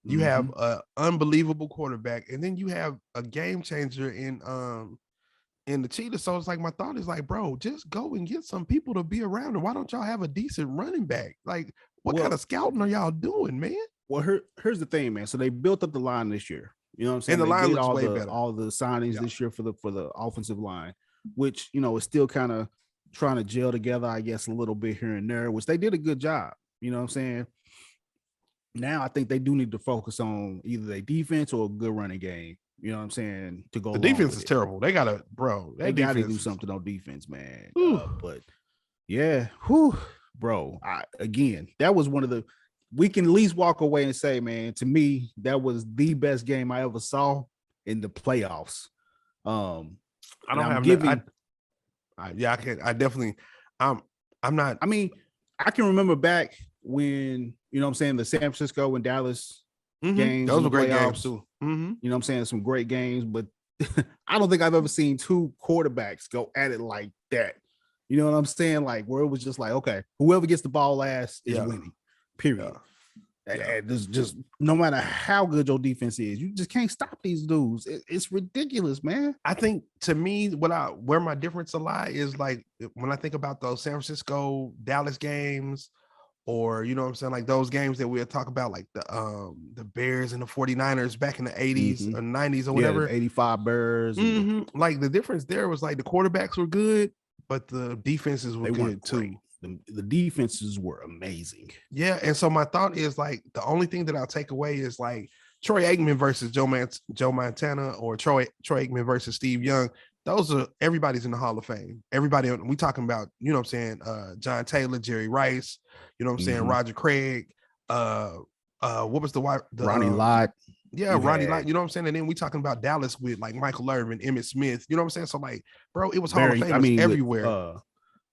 you have an unbelievable quarterback, and then you have a game changer in the Cheetahs. So it's like my thought is like, bro, just go and get some people to be around. And why don't y'all have a decent running back? Like, what kind of scouting are y'all doing, man? Well, here's the thing, man. So they built up the line this year. You know what I'm saying? And the line looks way better. All the signings this year for the offensive line, which you know is still kind of trying to gel together, I guess, a little bit here and there, which they did a good job. You know what I'm saying? Now I think they do need to focus on either their defense or a good running game. You know what I'm saying? To go. The defense is terrible. They gotta, bro. They gotta do something on defense, man. But yeah, bro. Again, that was one of the. We can at least walk away and say, man, to me, that was the best game I ever saw in the playoffs. I'm not. I mean, I can remember back when, you know what I'm saying, the San Francisco and Dallas games. Those were great games too. You know what I'm saying? Some great games, but I don't think I've ever seen 2 quarterbacks go at it like that. You know what I'm saying? Like where it was just like, okay, whoever gets the ball last is winning. Period. And there's just no matter how good your defense is, you just can't stop these dudes. It's ridiculous, man. I think to me, where my difference lie is like when I think about those San Francisco Dallas games, or you know what I'm saying, like those games that we'll talk about, like the Bears and the 49ers back in the 80s or 90s or whatever. 85 Bears. Like the difference there was like the quarterbacks were good, but the defenses were good too. The defenses were amazing. Yeah, and so my thought is like the only thing that I'll take away is like Troy Aikman versus Joe Montana, or Troy Aikman versus Steve Young. Those are everybody's in the Hall of Fame. Everybody, we talking about, you know what I'm saying, John Taylor, Jerry Rice, you know what I'm saying, Roger Craig, what was the Ronnie Lott. Yeah, Ronnie Lott. You know what I'm saying? And then we talking about Dallas with like Michael Irvin, Emmitt Smith. You know what I'm saying? So like, bro, it was Hall of Famers everywhere.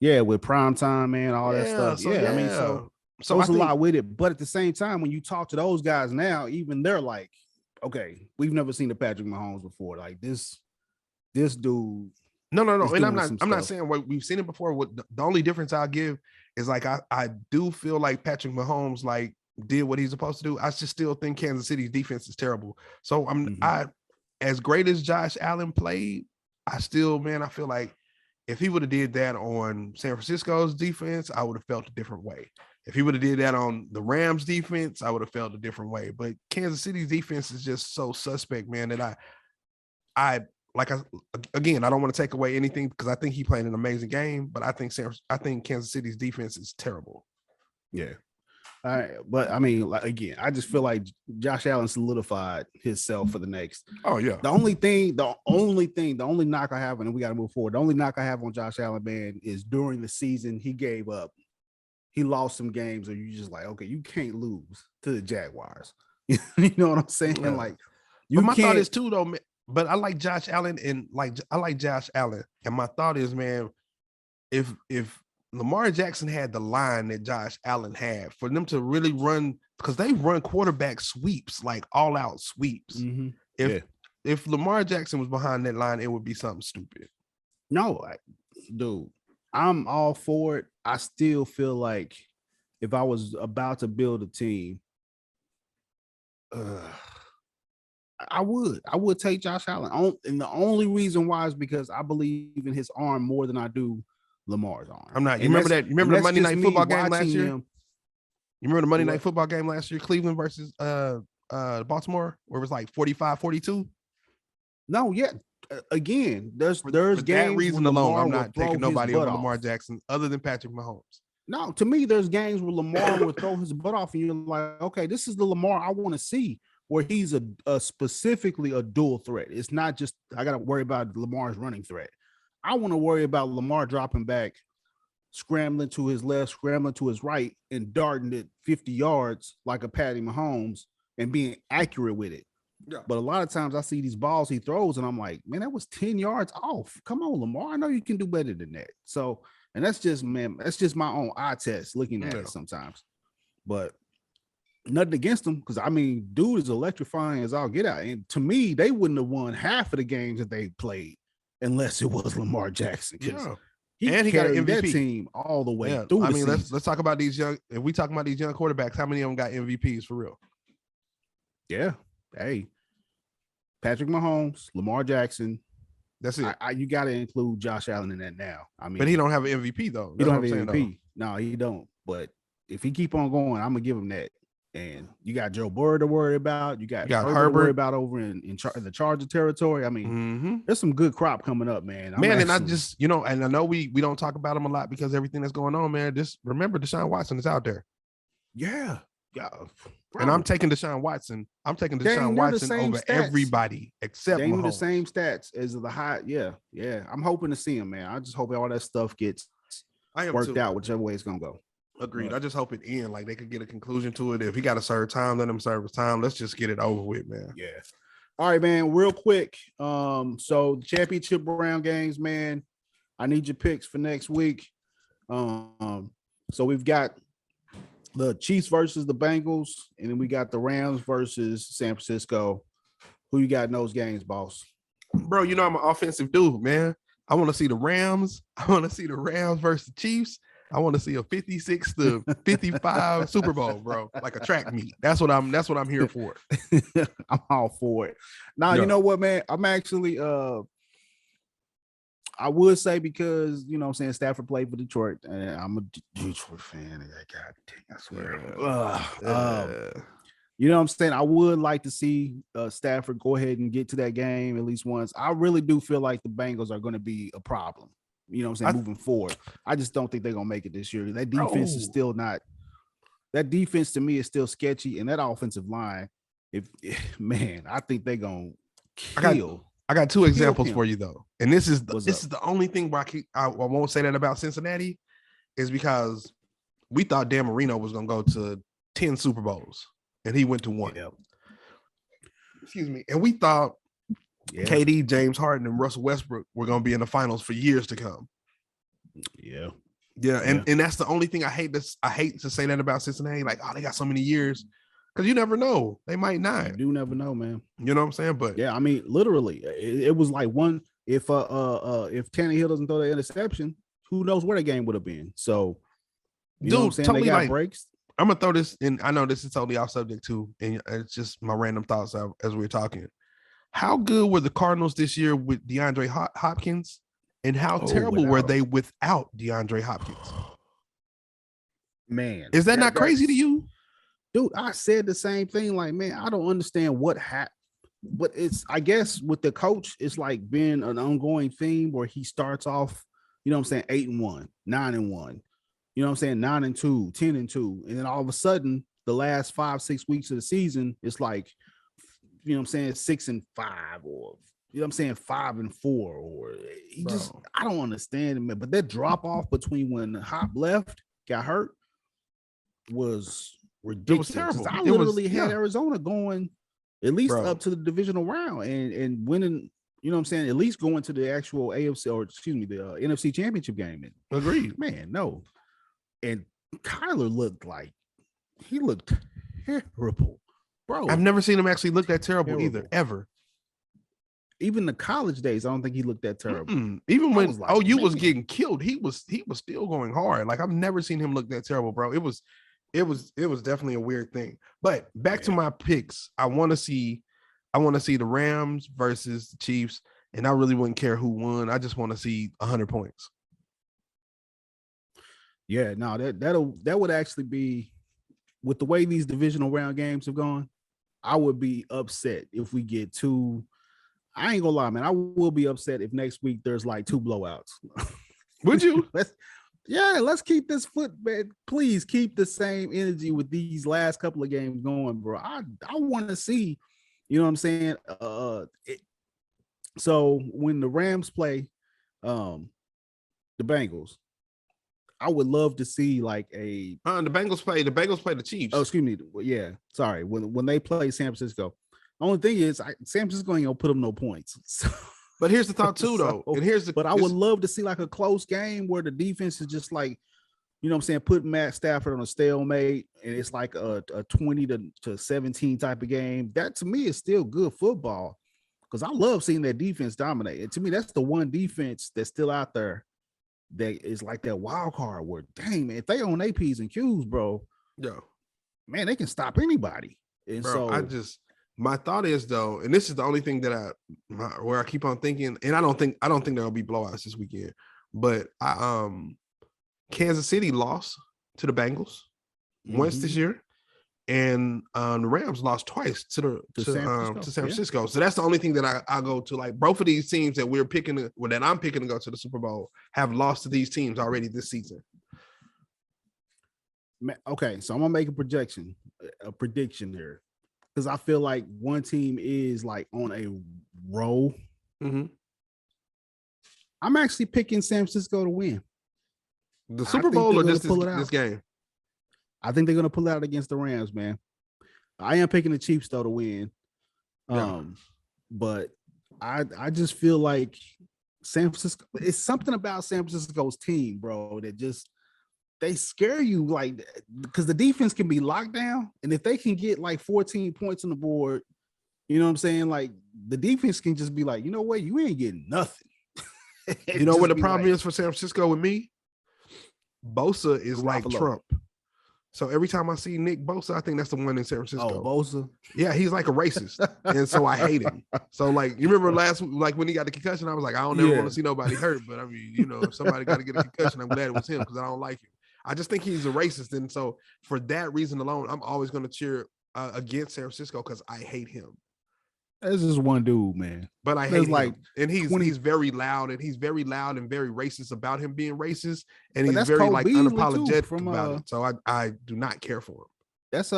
With prime time, man, all that stuff. So, I mean, so there's a lot with it. But at the same time, when you talk to those guys now, even they're like, okay, we've never seen a Patrick Mahomes before. Like this dude. No. And I'm not saying we've seen it before. What the only difference I'll give is like I do feel like Patrick Mahomes like did what he's supposed to do. I just still think Kansas City's defense is terrible. So I as great as Josh Allen played, I feel like if he would have did that on San Francisco's defense, I would have felt a different way. If he would have did that on the Rams defense, I would have felt a different way. But Kansas City's defense is just so suspect, man, that I don't want to take away anything because I think he played an amazing game, but I think Kansas City's defense is terrible. Yeah. All right, but I mean, like, again, I just feel like Josh Allen solidified himself for the next. Oh yeah. The only knock I have, and we got to move forward. The only knock I have on Josh Allen, man, is during the season he gave up. He lost some games, or you just like, okay, you can't lose to the Jaguars. You know what I'm saying? Yeah. Like, my thought is too, though, man. But I like Josh Allen, and my thought is, man, if Lamar Jackson had the line that Josh Allen had, for them to really run, because they run quarterback sweeps, like all out sweeps. Mm-hmm. If Lamar Jackson was behind that line, it would be something stupid. No, dude, I'm all for it. I still feel like if I was about to build a team, I would take Josh Allen. And the only reason why is because I believe in his arm more than I do Lamar's arm. I'm not. You remember that? You remember the Monday Night Football game last year? You remember the Monday Night Football game last year, Cleveland versus Baltimore, where it was like 45-42? No, yeah. Again, there's for games. That reason alone, I'm not taking nobody over Lamar Jackson other than Patrick Mahomes. No, to me, there's games where Lamar would throw his butt off, and you're like, okay, this is the Lamar I want to see, where he's a specifically a dual threat. It's not just I got to worry about Lamar's running threat. I want to worry about Lamar dropping back, scrambling to his left, scrambling to his right, and darting it 50 yards like a Patty Mahomes and being accurate with it. Yeah. But a lot of times I see these balls he throws, and I'm like, man, that was 10 yards off. Come on, Lamar. I know you can do better than that. So, and that's just my own eye test looking at it sometimes. But nothing against him, because I mean, dude is electrifying as all get out. And to me, they wouldn't have won half of the games that they played unless it was Lamar Jackson. Yeah. He got an MVP. That team all the way through. I mean, let's talk about these young. If we talk about these young quarterbacks, how many of them got MVPs for real? Yeah. Hey, Patrick Mahomes, Lamar Jackson. That's it. You got to include Josh Allen in that now. I mean, but he don't have an MVP though. He don't have an MVP. No, he don't. But if he keep on going, I'm gonna give him that. And you got Joe Burrow to worry about. You got Herbert to worry about over in the Charger territory. I mean, there's some good crop coming up, man. And I just, and I know we don't talk about him a lot because everything that's going on, man. Just remember Deshaun Watson is out there. Yeah. Bro. And I'm taking Deshaun Watson. I'm taking Deshaun Watson over everybody except Mahomes. The same stats as the high. Yeah. I'm hoping to see him, man. I just hope all that stuff gets worked out, whichever way it's gonna go. Agreed. I just hope it ends. Like they could get a conclusion to it. If he got to serve time, let him serve his time. Let's just get it over with, man. Yeah. All right, man. Real quick. So the championship round games, man. I need your picks for next week. So we've got the Chiefs versus the Bengals, and then we got the Rams versus San Francisco. Who you got in those games, boss? Bro, you know I'm an offensive dude, man. I want to see the Rams. I want to see the Rams versus the Chiefs. I want to see a 56-55 Super Bowl, bro, like a track meet. That's what I'm here for. I'm all for it. Now, You know what, man? I'm actually I would say, because you know what I'm saying, Stafford played for Detroit, and I'm a Detroit fan. God dang, I swear. You know what I'm saying? I would like to see Stafford go ahead and get to that game at least once. I really do feel like the Bengals are going to be a problem. You know what I'm saying? Moving forward, I just don't think they're gonna make it this year. That defense is still not. That defense to me is still sketchy, and that offensive line, I think they're gonna kill. I got two examples for you though, and this is the only thing where I won't say that about Cincinnati, is because we thought Dan Marino was gonna go to 10 Super Bowls. and he went to 1. Yeah. Excuse me. And we thought Yeah. KD, James Harden, and Russell Westbrook were going to be in the finals for years to come. Yeah. Yeah, and that's the only thing I hate to say that about Cincinnati. Like, oh, they got so many years. Because you never know. They might not. You do never know, man. You know what I'm saying? But yeah, I mean, literally, it was like one. If Tannehill doesn't throw the interception, who knows where the game would have been. So, you know what I'm saying? Totally, they got like, breaks. I'm gonna throw this in. I know this is totally off subject too, and it's just my random thoughts as we're talking. How good were the Cardinals this year with DeAndre Hopkins, and how terrible were they without DeAndre Hopkins? Man, is that not crazy to you? Dude, I said the same thing. Like, man, I don't understand what happened. But it's, I guess, with the coach, it's like been an ongoing theme where he starts off, you know what I'm saying, 8-1, 9-1, you know what I'm saying, 9-2, 10-2. And then all of a sudden, the last 5-6 weeks of the season, it's like, you know what I'm saying, 6-5, or, you know what I'm saying, 5-4, or he just, I don't understand it, but that drop off between when Hop left, got hurt, was ridiculous. It was terrible. I literally had Arizona going at least up to the divisional round and winning, you know what I'm saying, at least going to the actual AFC, or excuse me, the NFC championship game. Agreed. Man, no. And Kyler looked like he looked terrible, bro. I've never seen him actually look that terrible either, ever. Even the college days, I don't think he looked that terrible. Even when OU was getting killed, he was still going hard. Like, I've never seen him look that terrible, bro. It was definitely a weird thing. But back to my picks, I want to see the Rams versus the Chiefs, and I really wouldn't care who won. I just want to see 100 points. Yeah, no, that would actually be, with the way these divisional round games have gone, I would be upset if we get 2. I ain't gonna lie, man. I will be upset if next week there's like 2 blowouts. Would you? Let's keep this man. Please keep the same energy with these last couple of games going, bro. I want to see, you know what I'm saying? So when the Rams play the Bengals, I would love to see like the Bengals play the Chiefs. Oh, excuse me. Yeah, sorry. When they play San Francisco, the only thing is San Francisco ain't gonna put them no points. So, but here's the thought too, though. And I would love to see like a close game where the defense is just like, you know what I'm saying, put Matt Stafford on a stalemate, and it's like a 20 to 17 type of game. That to me is still good football, because I love seeing that defense dominate. And to me, that's the one defense that's still out there that is like that wild card where, dang, man, if they own APs and Qs, bro, man, they can stop anybody. And bro, my thought is, though, and this is the only thing that where I keep on thinking, and I don't think there'll be blowouts this weekend, but Kansas City lost to the Bengals once this year, and the Rams lost twice to San Francisco. So that's the only thing that I go to. Like, both of these teams that I'm picking to go to the Super Bowl have lost to these teams already this season. Okay, so I'm gonna make a prediction here, because I feel like one team is like on a roll. I'm actually picking San Francisco to win the Super Bowl, or just this game. I think they're gonna pull out against the Rams, man. I am picking the Chiefs though to win. But I just feel like San Francisco, it's something about San Francisco's team, bro, that just, they scare you, like, because the defense can be locked down, and if they can get like 14 points on the board, you know what I'm saying, like, the defense can just be like, you know what, you ain't getting nothing. You know what the problem is for San Francisco with me? Bosa is like Trump. So every time I see Nick Bosa, I think that's the one in San Francisco. Oh, Bosa? Yeah, he's like a racist. And so I hate him. So, like, you remember like when he got the concussion, I was like, I don't ever want to see nobody hurt. But I mean, you know, if somebody got to get a concussion, I'm glad it was him, because I don't like him. I just think he's a racist. And so for that reason alone, I'm always going to cheer against San Francisco, because I hate him. This is one dude, man. But I hate him. And he's very loud, and he's very loud and very racist about him being racist. And he's very like unapologetic about it. So I do not care for him. That's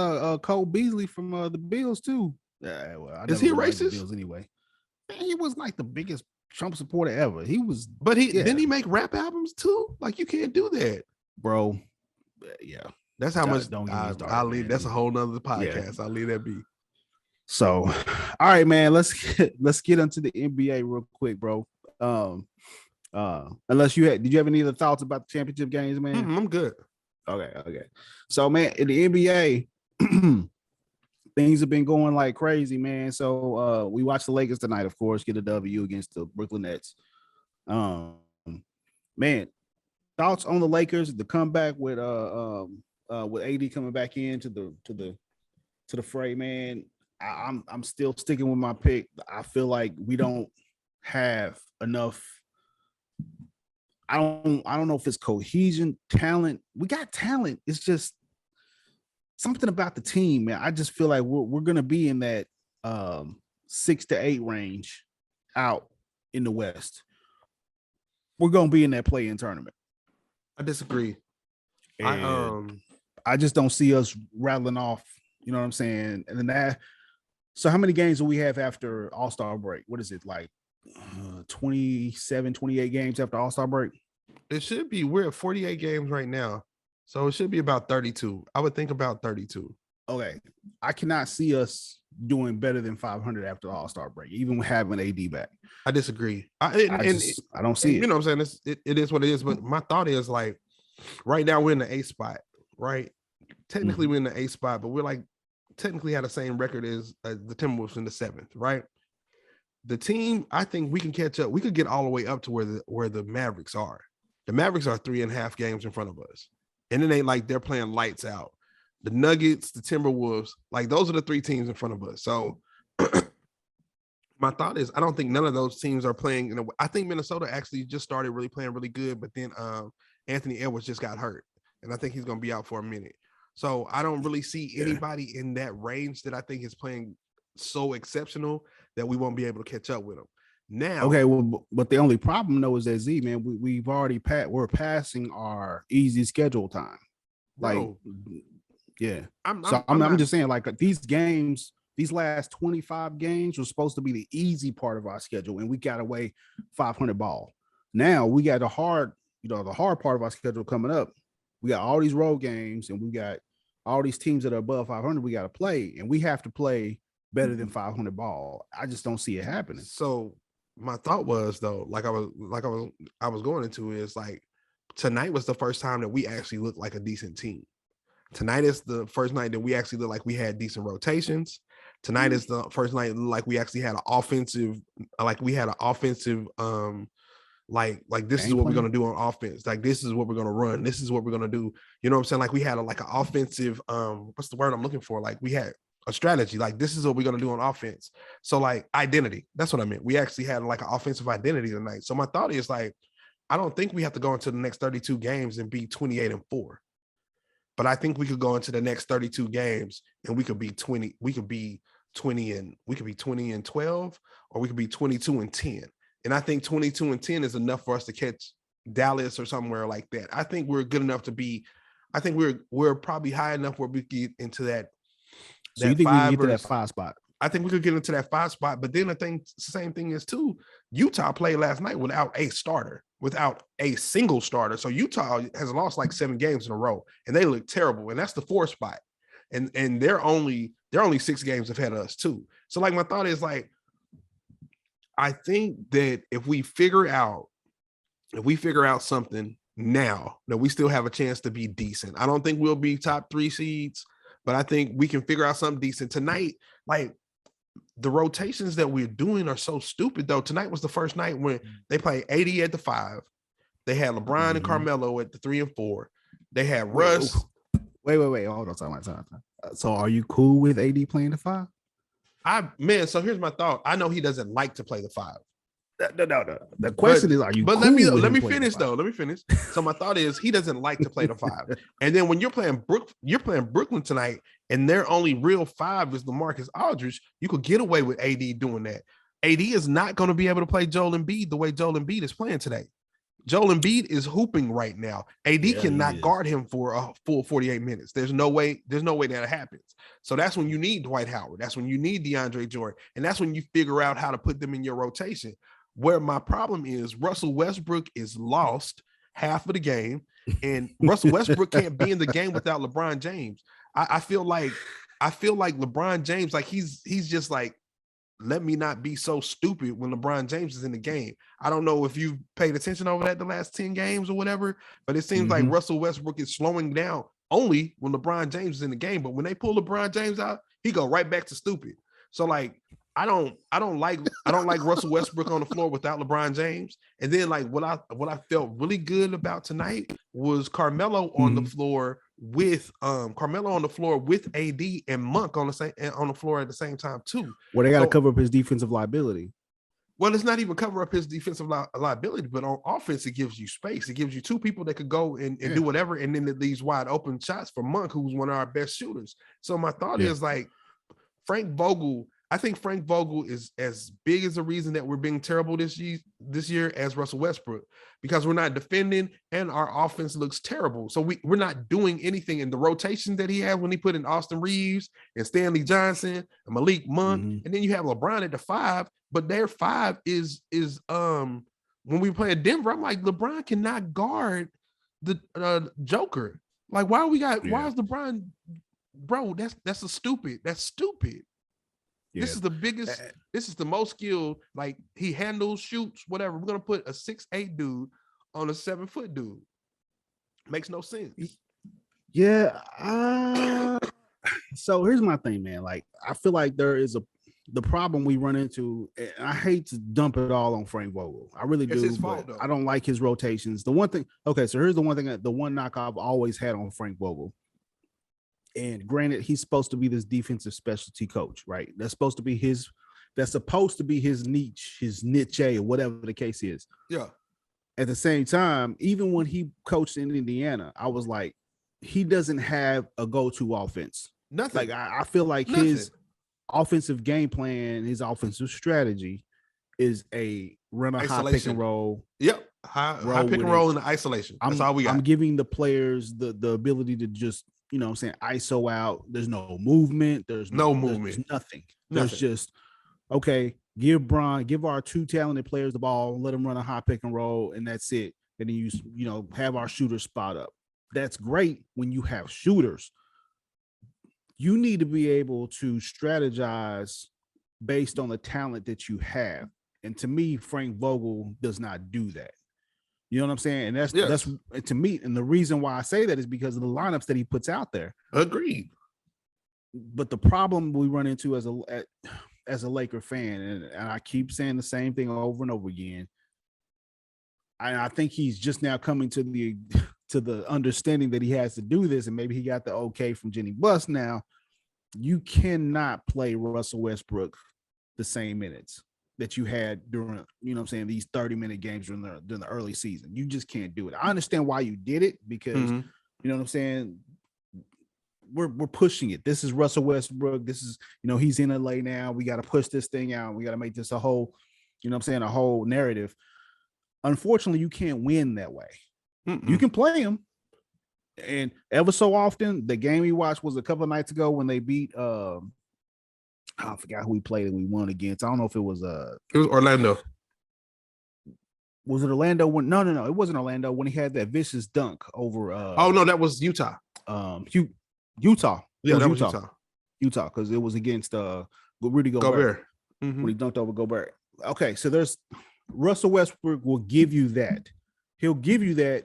Cole Beasley from the Bills too. Well, is he a racist? Bills anyway. Man, he was like the biggest Trump supporter ever. He was, but didn't he make rap albums too? Like, you can't do that, bro. Yeah. That's how much don't get me started, I'll leave. man. That's a whole nother Yeah. podcast. I'll leave that be. So, all right, man. Let's get into the NBA real quick, bro. Unless did you have any other thoughts about the championship games, man? I'm good. Okay. So, man, in the NBA, things have been going like crazy, man. So, we watched the Lakers tonight, of course, get a W against the Brooklyn Nets. Man, thoughts on the Lakers, the comeback with AD coming back into the fray, man. I'm still sticking with my pick. I feel like we don't have enough. I don't know if it's cohesion, talent. We got talent. It's just something about the team, man. I just feel like we're gonna be in that 6 to 8 range out in the West. We're gonna be in that play-in tournament. I disagree. I just don't see us rattling off. You know what I'm saying? And then so how many games do we have after All-Star break? What is it, like 27, 28 games after All-Star break? It should be. We're at 48 games right now. So it should be about 32. I would think about 32. Okay. I cannot see us doing better than 500 after the All-Star break, even with having AD back. I disagree. I don't see it. You know what I'm saying? It is what it is. But my thought is, like, right now we're in the 8th spot, right? Technically we're in the 8th spot, but we're like technically have the same record as the Timberwolves in the 7th, right? The team, I think we can catch up. We could get all the way up to where the Mavericks are. The Mavericks are 3.5 games in front of us. And it ain't like they're playing lights out. The Nuggets, the Timberwolves, like those are the 3 teams in front of us. So my thought is I don't think none of those teams are playing. I think Minnesota actually just started really playing really good, but then Anthony Edwards just got hurt. And I think he's going to be out for a minute. So I don't really see anybody in that range that I think is playing so exceptional that we won't be able to catch up with them. Now, okay, well, but the only problem though is that Z, man, we've already we're passing our easy schedule time. Like, bro, yeah. I'm just saying, like, these games, these last 25 games were supposed to be the easy part of our schedule, and we got away 500 ball. Now we got the hard part of our schedule coming up. We got all these road games, and we got all these teams that are above 500. We got to play, and we have to play better than 500 ball. I just don't see it happening. So my thought was, though, I was going into is, like, tonight was the first time that we actually looked like a decent team. Tonight is the first night that we actually looked like we had decent rotations. Tonight is the first night like we actually had an offensive, like this is what we're gonna do on offense. Like, this is what we're gonna run. This is what we're gonna do. You know what I'm saying? Like, we had an offensive, what's the word I'm looking for? Like, we had a strategy. Like, this is what we're gonna do on offense. So, like, identity. That's what I meant. We actually had like an offensive identity tonight. So my thought is, like, I don't think we have to go into the next 32 games and be 28-4. But I think we could go into the next 32 games and we could be 20. We could be 20-12, or we could be 22-10. And I think 22-10 is enough for us to catch Dallas or somewhere like that. I think we're good enough to be. I think we're probably high enough where we get into that. So you think we can get to that 5 spot? I think we could get into that 5 spot. But then the same thing is too. Utah played last night without a starter, without a single starter. So Utah has lost like 7 games in a row, and they look terrible. And that's the 4 spot. And they're only 6 games ahead of us too. So, like, my thought is, like, I think that if we figure out something now, that we still have a chance to be decent. I don't think we'll be top 3 seeds, but I think we can figure out something decent tonight. Like, the rotations that we're doing are so stupid, though. Tonight was the first night when they played 80 at the 5. They had LeBron and Carmelo at the 3 and 4. They had Russ. Wait. Hold on. Time. So are you cool with AD playing the 5? So here's my thought. I know he doesn't like to play the 5. No. The question is, are you? But cool let me finish though. Let me finish. So my thought is, he doesn't like to play the 5. And then when you're playing Brooklyn tonight, and their only real 5 is LaMarcus Aldridge, you could get away with AD doing that. AD is not going to be able to play Joel Embiid the way Joel Embiid is playing today. Joel Embiid is hooping right now. AD cannot guard him for a full 48 minutes. There's no way that happens. So that's when you need Dwight Howard. That's when you need DeAndre Jordan. And that's when you figure out how to put them in your rotation. Where my problem is, Russell Westbrook is lost half of the game, and Russell Westbrook can't be in the game without LeBron James. I feel like LeBron James, like he's just like, let me not be so stupid when LeBron James is in the game. I don't know if you've paid attention over that the last 10 games or whatever, but it seems like Russell Westbrook is slowing down only when LeBron James is in the game. But when they pull LeBron James out, he go right back to stupid. So like, I don't like Russell Westbrook on the floor without LeBron James. And then like what I felt really good about tonight was Carmelo on the floor with AD and Monk on the floor at the same time too. Well, they got to cover up his defensive liability. Well, it's not even cover up his defensive liability, but on offense, it gives you space. It gives you two people that could go and do whatever, and then it leaves wide open shots for Monk, who's one of our best shooters. So my thought is like Frank Vogel. I think Frank Vogel is as big as the reason that we're being terrible this year as Russell Westbrook, because we're not defending and our offense looks terrible. So we're not doing anything in the rotation that he had when he put in Austin Reeves and Stanley Johnson and Malik Monk. And then you have LeBron at the 5, but their 5 is when we play at Denver, I'm like, LeBron cannot guard the Joker. Like, why is LeBron, bro? That's stupid. Yeah. This is the biggest, this is the most skilled, like he handles, shoots, whatever. We're going to put a 6'8" dude on a 7-foot dude. Makes no sense. Yeah. So here's my thing, man. Like, I feel like there is the problem we run into, and I hate to dump it all on Frank Vogel. I really do. It's his fault, though. I don't like his rotations. The one thing, so here's the one knock I've always had on Frank Vogel. And granted, he's supposed to be this defensive specialty coach, right? That's supposed to be his niche, or whatever the case is. Yeah. At the same time, even when he coached in Indiana, I was like, he doesn't have a go-to offense. Nothing. Like I feel like his offensive game plan, his offensive strategy is a run a high pick and roll. Yep. High pick and roll in the isolation. That's all we got. I'm giving the players the ability to just, you know what I'm saying, ISO out. There's no movement. There's nothing. There's just, okay, give our 2 talented players the ball, let them run a high pick and roll, and that's it. And then you have our shooters spot up. That's great when you have shooters. You need to be able to strategize based on the talent that you have. And to me, Frank Vogel does not do that. You know what I'm saying? And that's to me. And the reason why I say that is because of the lineups that he puts out there. Agreed. But the problem we run into as a Laker fan, and I keep saying the same thing over and over again. I think he's just now coming to the understanding that he has to do this, and maybe he got the okay from Jenny Buss now. You cannot play Russell Westbrook the same minutes that you had during, you know what I'm saying, these 30-minute games during the early season. You just can't do it. I understand why you did it, because you know what I'm saying, we're pushing it. This is Russell Westbrook. This is, he's in LA now. We got to push this thing out. We got to make this a whole, you know what I'm saying, a whole narrative. Unfortunately, you can't win that way. You can play him. And ever so often, the game we watched was a couple of nights ago when they beat I forgot who we played and we won against. I don't know if it was Orlando. Was it Orlando? No, it wasn't Orlando when he had that vicious dunk over no, that was Utah. Utah. Yeah, that was Utah. Utah, because it was against Rudy Gobert. When he dunked over Gobert. Okay, so there's Russell Westbrook will give you that. He'll give you that.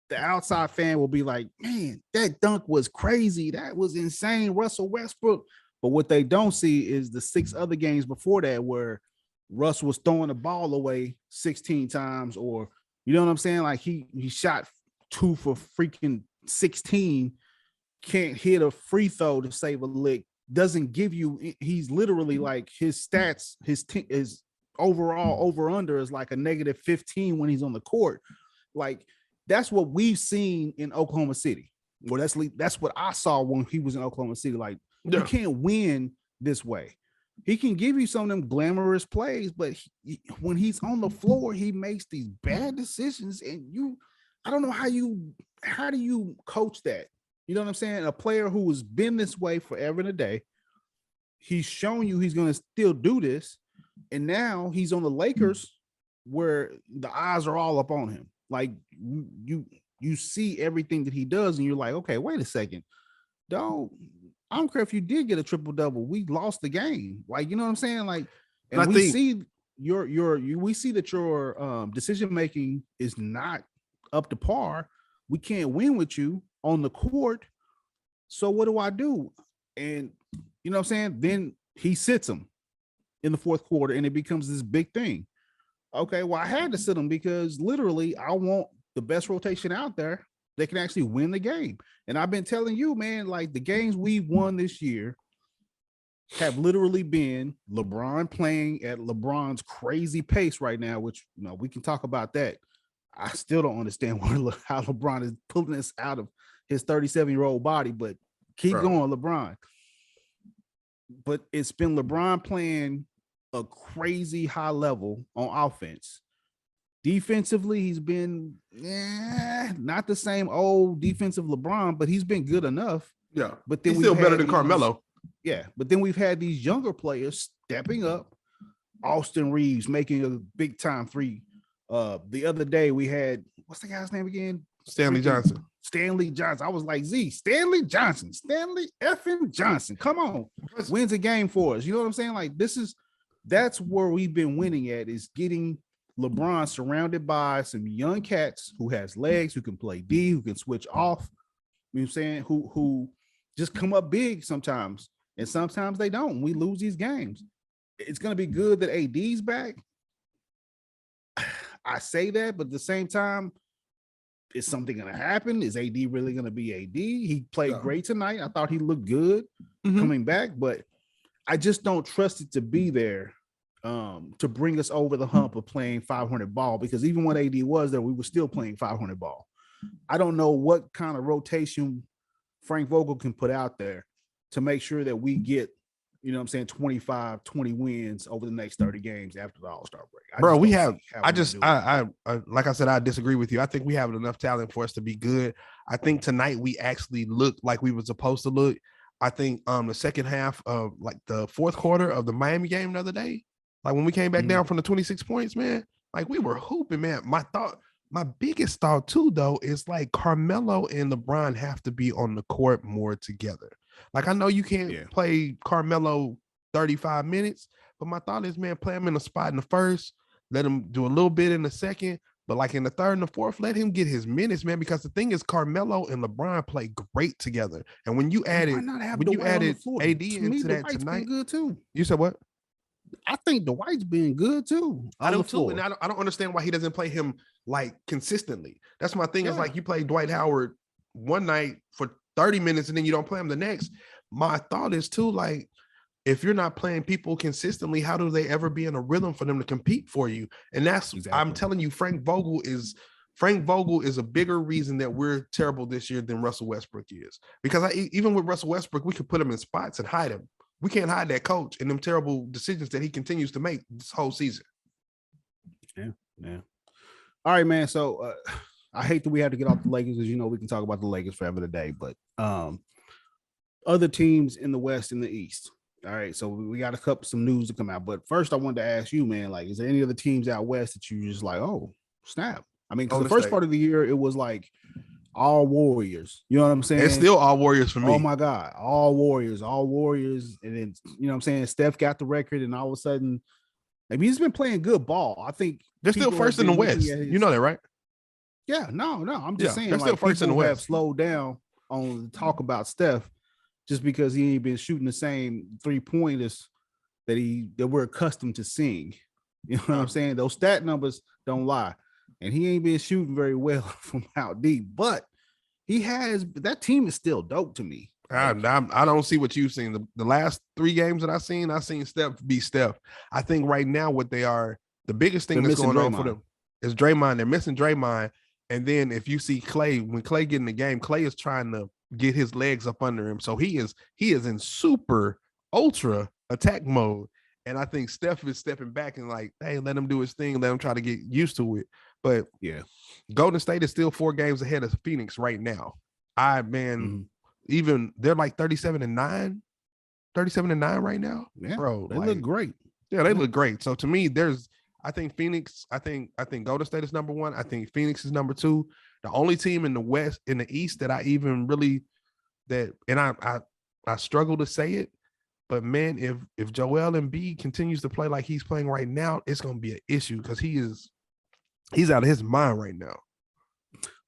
The outside fan will be like, man, that dunk was crazy. That was insane, Russell Westbrook. But what they don't see is the 6 other games before that where Russ was throwing the ball away 16 times, or, you know what I'm saying? Like he shot 2 for freaking 16, can't hit a free throw to save a lick, doesn't give you, he's literally like his stats, his overall over under is like a -15 when he's on the court. Like that's what we've seen in Oklahoma City. Well, that's what I saw when he was in Oklahoma City. Like, you can't win this way. He can give you some of them glamorous plays, but when he's on the floor, he makes these bad decisions. And I don't know how do you coach that? You know what I'm saying? A player who has been this way forever and a day, he's shown you he's going to still do this. And now he's on the Lakers where the eyes are all up on him. Like you see everything that he does, and you're like, okay, wait a second, don't I don't care if you did get a triple double, we lost the game. Like, you know what I'm saying? Like, and we see we see that your decision making is not up to par. We can't win with you on the court. So what do I do? And you know what I'm saying? Then he sits him in the fourth quarter, and it becomes this big thing. Okay, well, I had to sit him because literally I want the best rotation out there that can actually win the game. And I've been telling you, man, like the games we won this year have literally been LeBron playing at LeBron's crazy pace right now, which, you know, we can talk about that. I still don't understand how LeBron is pulling this out of his 37-year-old body, but keep going, LeBron. But it's been LeBron playing a crazy high level on offense. Defensively, he's been not the same old defensive LeBron, but he's been good enough. Yeah, but then he's still better than Carmelo. Yeah, but then we've had these younger players stepping up. Austin Reeves making a big time three. The other day we had, what's the guy's name again? Stanley Johnson. Stanley Johnson. I was like, Z, Stanley Johnson. Stanley effing Johnson. Come on. Wins a game for us. You know what I'm saying? Like, that's where we've been winning at, is getting LeBron surrounded by some young cats who has legs, who can play D, who can switch off. You know what I'm saying? Who just come up big sometimes, and sometimes they don't. We lose these games. It's going to be good that AD's back. I say that, but at the same time, is something going to happen? Is AD really going to be AD? He played great tonight. I thought he looked good coming back, but I just don't trust it to be there to bring us over the hump of playing 500 ball, because even when AD was there, we were still playing 500 ball. I don't know what kind of rotation Frank Vogel can put out there to make sure that we get, you know what I'm saying, 25, 20 wins over the next 30 games after the All-Star break. Like I said, I disagree with you. I think we have enough talent for us to be good. I think tonight we actually looked like we were supposed to look. I think the second half of like the fourth quarter of the Miami game the other day, like when we came back down from the 26 points, man, like we were hooping, man. My biggest thought too, though, is like Carmelo and LeBron have to be on the court more together. Like, I know you can't play Carmelo 35 minutes, but my thought is, man, play him in a spot in the first, let him do a little bit in the second, but like in the third and the fourth, let him get his minutes, man, because the thing is Carmelo and LeBron play great together. And when you added AD into that tonight, good too. You said what? I think Dwight's been good too. I do too, and I don't understand why he doesn't play him like consistently. That's my thing. Is like you play Dwight Howard one night for 30 minutes and then you don't play him the next. My thought is too, like, if you're not playing people consistently, how do they ever be in a rhythm for them to compete for you? And that's I'm telling you, Frank Vogel is a bigger reason that we're terrible this year than Russell Westbrook is. Because even with Russell Westbrook, we could put him in spots and hide him. We can't hide that coach and them terrible decisions that he continues to make this whole season. Yeah. All right, man. So I hate that we have to get off the Lakers, because, you know, we can talk about the Lakers forever today, but other teams in the West and the East. All right. So we got some news to come out. But first I wanted to ask you, man, like, is there any other teams out West that you just like, oh, snap? I mean, because the first part of the year, it was like all Warriors. You know what I'm saying? It's still all Warriors for me. Oh my God. All Warriors. And then, you know what I'm saying? Steph got the record, and all of a sudden, maybe he's been playing good ball. I think they're still first in the West. You know that, right? Yeah, no. I'm just saying, they're like, still first in the West. Have slowed down on the talk about Steph just because he ain't been shooting the same 3-pointers that we're accustomed to seeing. You know what I'm saying? Those stat numbers don't lie. And he ain't been shooting very well from out deep, but that team is still dope to me. I don't see what you've seen. The last 3 games that I've seen Steph be Steph. I think right now what they are, the biggest thing that's going on for them is Draymond. They're missing Draymond. And then if you see Clay, when Clay get in the game, Clay is trying to get his legs up under him. So he is in super ultra attack mode. And I think Steph is stepping back and like, hey, let him do his thing. Let him try to get used to it. But yeah, Golden State is still 4 games ahead of Phoenix right now. Even they're like 37-9 right now. Yeah, bro. They look great. Yeah, they look great. So to me, I think Phoenix. I think Golden State is number one. I think Phoenix is number two. The only team in the West, in the East, that I even really and I struggle to say it, but man, if Joel Embiid continues to play like he's playing right now, it's gonna be an issue because he's out of his mind right now.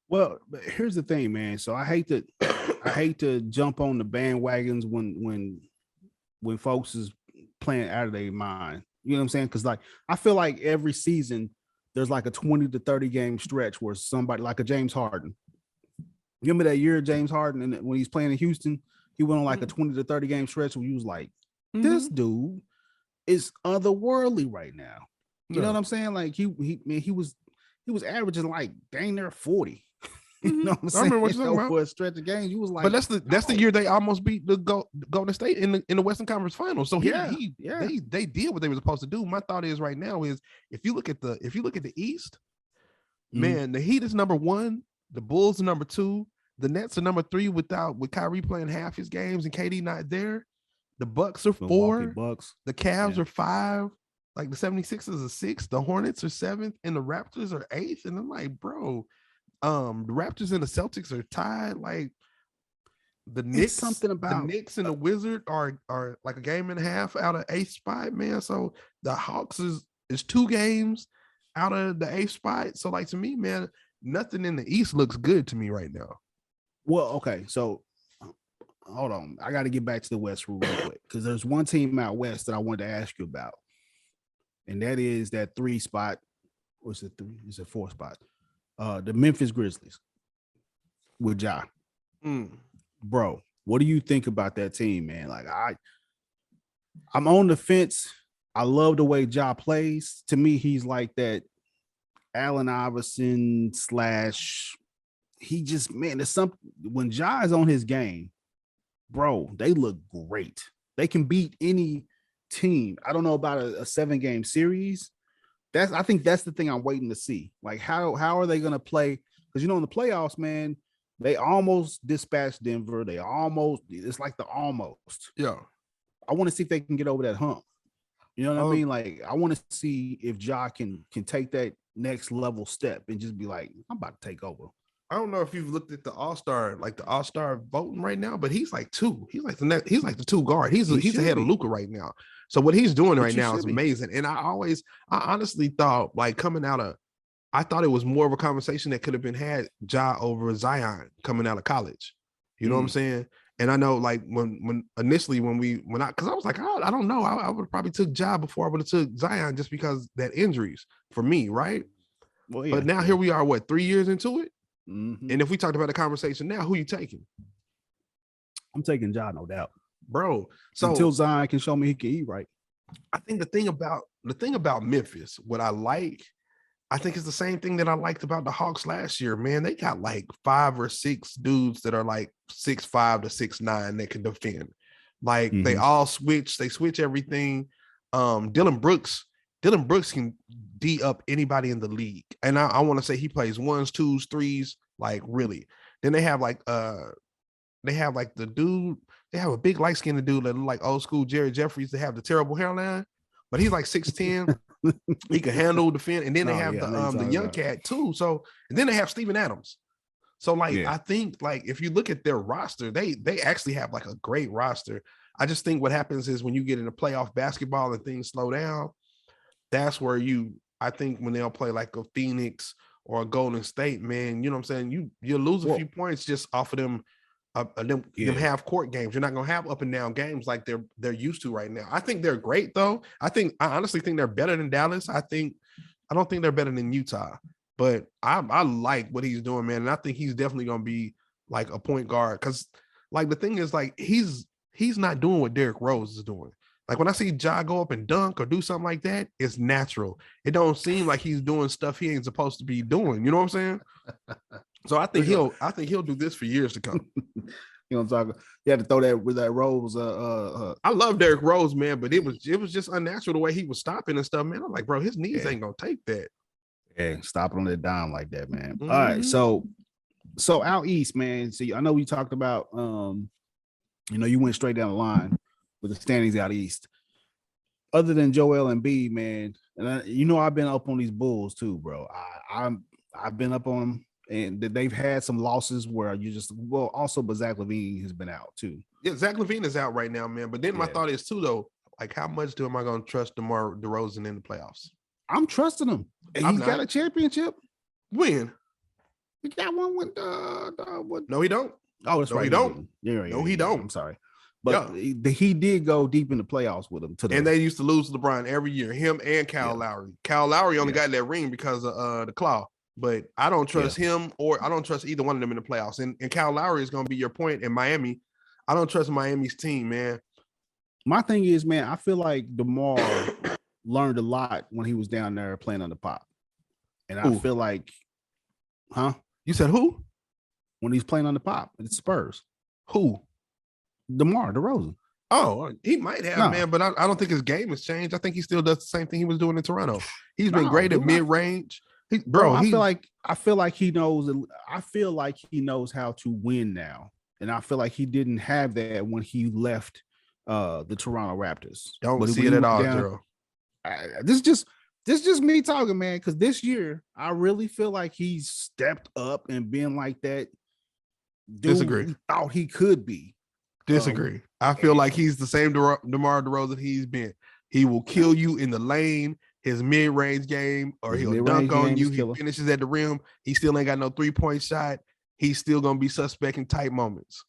Well, but here's the thing, man. So I hate to jump on the bandwagons when folks is playing out of their mind. You know what I'm saying? Because like I feel like every season there's like a 20 to 30 game stretch where somebody like a James Harden. You remember that year James Harden and when he's playing in Houston, he went on like a 20 to 30 game stretch where he was like, this dude is otherworldly right now. You know what I'm saying? Like he was averaging like dang near 40. You know what I'm saying? I remember what you're talking about. For a stretch of games, you was like, but that's the year they almost beat the Golden State in the Western Conference Finals. So they did what they were supposed to do. My thought is right now is if you look at the East, man, the Heat is number one, the Bulls are number two, the Nets are number three with Kyrie playing half his games and KD not there. The Bucks are four, the Cavs are five, like the 76ers are six, the Hornets are seventh, and the Raptors are eighth. And I'm like, bro. The Raptors and the Celtics are tied. Like the Knicks, the Knicks and the Wizards are like a game and a half out of eighth spot, man. So the Hawks is 2 games out of the eighth spot. So like to me, man, nothing in the East looks good to me right now. Well, okay, so hold on, I got to get back to the West real quick because there's one team out west that I wanted to ask you about, and that is that 3 spot. What's it 3? Is it 4 spot? The Memphis Grizzlies with Ja. Bro, what do you think about that team, man? Like I'm on the fence. I love the way Ja plays. To me, he's like that Allen Iverson / he just, man, there's something when Ja is on his game, bro, they look great. They can beat any team. I don't know about a 7-game series. I think that's the thing I'm waiting to see. Like, how are they going to play? Because, in the playoffs, man, they almost dispatched Denver. It's like the almost. Yeah. I want to see if they can get over that hump. You know what I mean? Like, I want to see if Ja can take that next level step and just be like, I'm about to take over. I don't know if you've looked at the All-Star voting right now, but he's like 2. He's like the 2 guard. He's ahead of Luka right now. So what he's doing right now is amazing. And I honestly thought, like, I thought it was more of a conversation that could have been had Ja over Zion coming out of college. You know what I'm saying? And I know, like, when I was like, I don't know, I would have probably took Ja before I would have took Zion just because that injuries for me, right? Well, yeah. But now here we are, 3 years into it? Mm-hmm. And if we talked about the conversation now, who you taking? I'm taking Ja, no doubt, bro. So until Zion can show me he can eat right. I think the thing about Memphis, what I think it's the same thing that I liked about the Hawks last year. Man, they got like 5 or 6 dudes that are like 6'5" to 6'9" that can defend. Like they all switch. They switch everything. Dylan Brooks can D up anybody in the league. And I want to say he plays 1s, 2s, 3s, like really. Then they have like the dude, they have a big light-skinned dude that look like old school Jerry Jeffries. They have the terrible hairline, but he's like 6'10". He can handle, defend. And then they have the young cat too. So, and then they have Steven Adams. So like, I think like if you look at their roster, they actually have like a great roster. I just think what happens is when you get into playoff basketball and things slow down, that's where I think when they'll play like a Phoenix or a Golden State, man, you know what I'm saying? You lose a few points just off of them half court games. You're not gonna have up and down games like they're used to right now. I think they're great though. I honestly think they're better than Dallas. I don't think they're better than Utah, but I like what he's doing, man. And I think he's definitely gonna be like a point guard because like the thing is like he's not doing what Derrick Rose is doing. Like when I see Ja go up and dunk or do something like that, it's natural. It don't seem like he's doing stuff he ain't supposed to be doing. You know what I'm saying? So I think he'll do this for years to come. You know what I'm talking? You had to throw that with that Rose. I love Derrick Rose, man, but it was just unnatural the way he was stopping and stuff, man. I'm like, bro, his knees ain't gonna take that. Yeah, stopping on that dime like that, man. All right, so out east, man. See, I know we talked about you went straight down the line with the standings out east. other than Joel Embiid, man, and I've been up on these Bulls too, bro. I've been up on them, and they've had some losses where also, but Zach LaVine has been out too. Yeah, Zach LaVine is out right now, man. But then my Yeah. thought is too, though, like how much am I going to trust DeMar DeRozan in the playoffs? I'm trusting him. I'm He's got not. a championship. When? He got one with No, he don't. Oh, that's No, right. he don't. Yeah, No, he don't. I'm sorry, but he did go deep in the playoffs with him. And they used to lose to LeBron every year. Him and Kyle Lowry. Kyle Lowry only got that ring because of the claw. But I don't trust him, or I don't trust either one of them in the playoffs. And Kyle Lowry is going to be your point in Miami. I don't trust Miami's team, man. My thing is, man, I feel like DeMar learned a lot when he was down there playing on the Pop. And I feel like, You said who? When he's playing on the Pop, it's Spurs. Who? DeMar DeRozan. Oh, he might have, man, but I don't think his game has changed. I think he still does the same thing he was doing in Toronto. He's been great at mid-range. I feel like he knows. I feel like he knows how to win now, and I feel like he didn't have that when he left the Toronto Raptors. Don't see it at all, Gerald. This is just me talking, man. Because this year, I really feel like he's stepped up and been like that. Disagree. He thought he could be. Disagree. I feel like he's the same DeMar DeRozan he's been. He will kill you in the lane, his mid-range game, or he'll dunk on you. He finishes at the rim. He still ain't got no three-point shot. He's still going to be suspect in tight moments.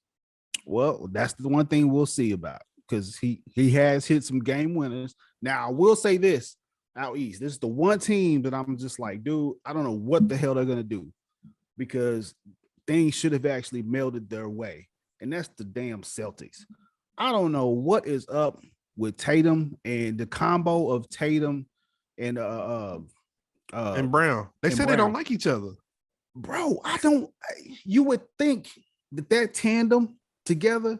Well, that's the one thing we'll see about, because he has hit some game winners. Now, I will say this, out east, this is the one team that I'm just like, dude, I don't know what the hell they're going to do, because things should have actually melded their way. And that's the damn Celtics. I don't know what is up with Tatum and the combo of Tatum and Brown. They said they don't like each other. Bro, you would think that tandem together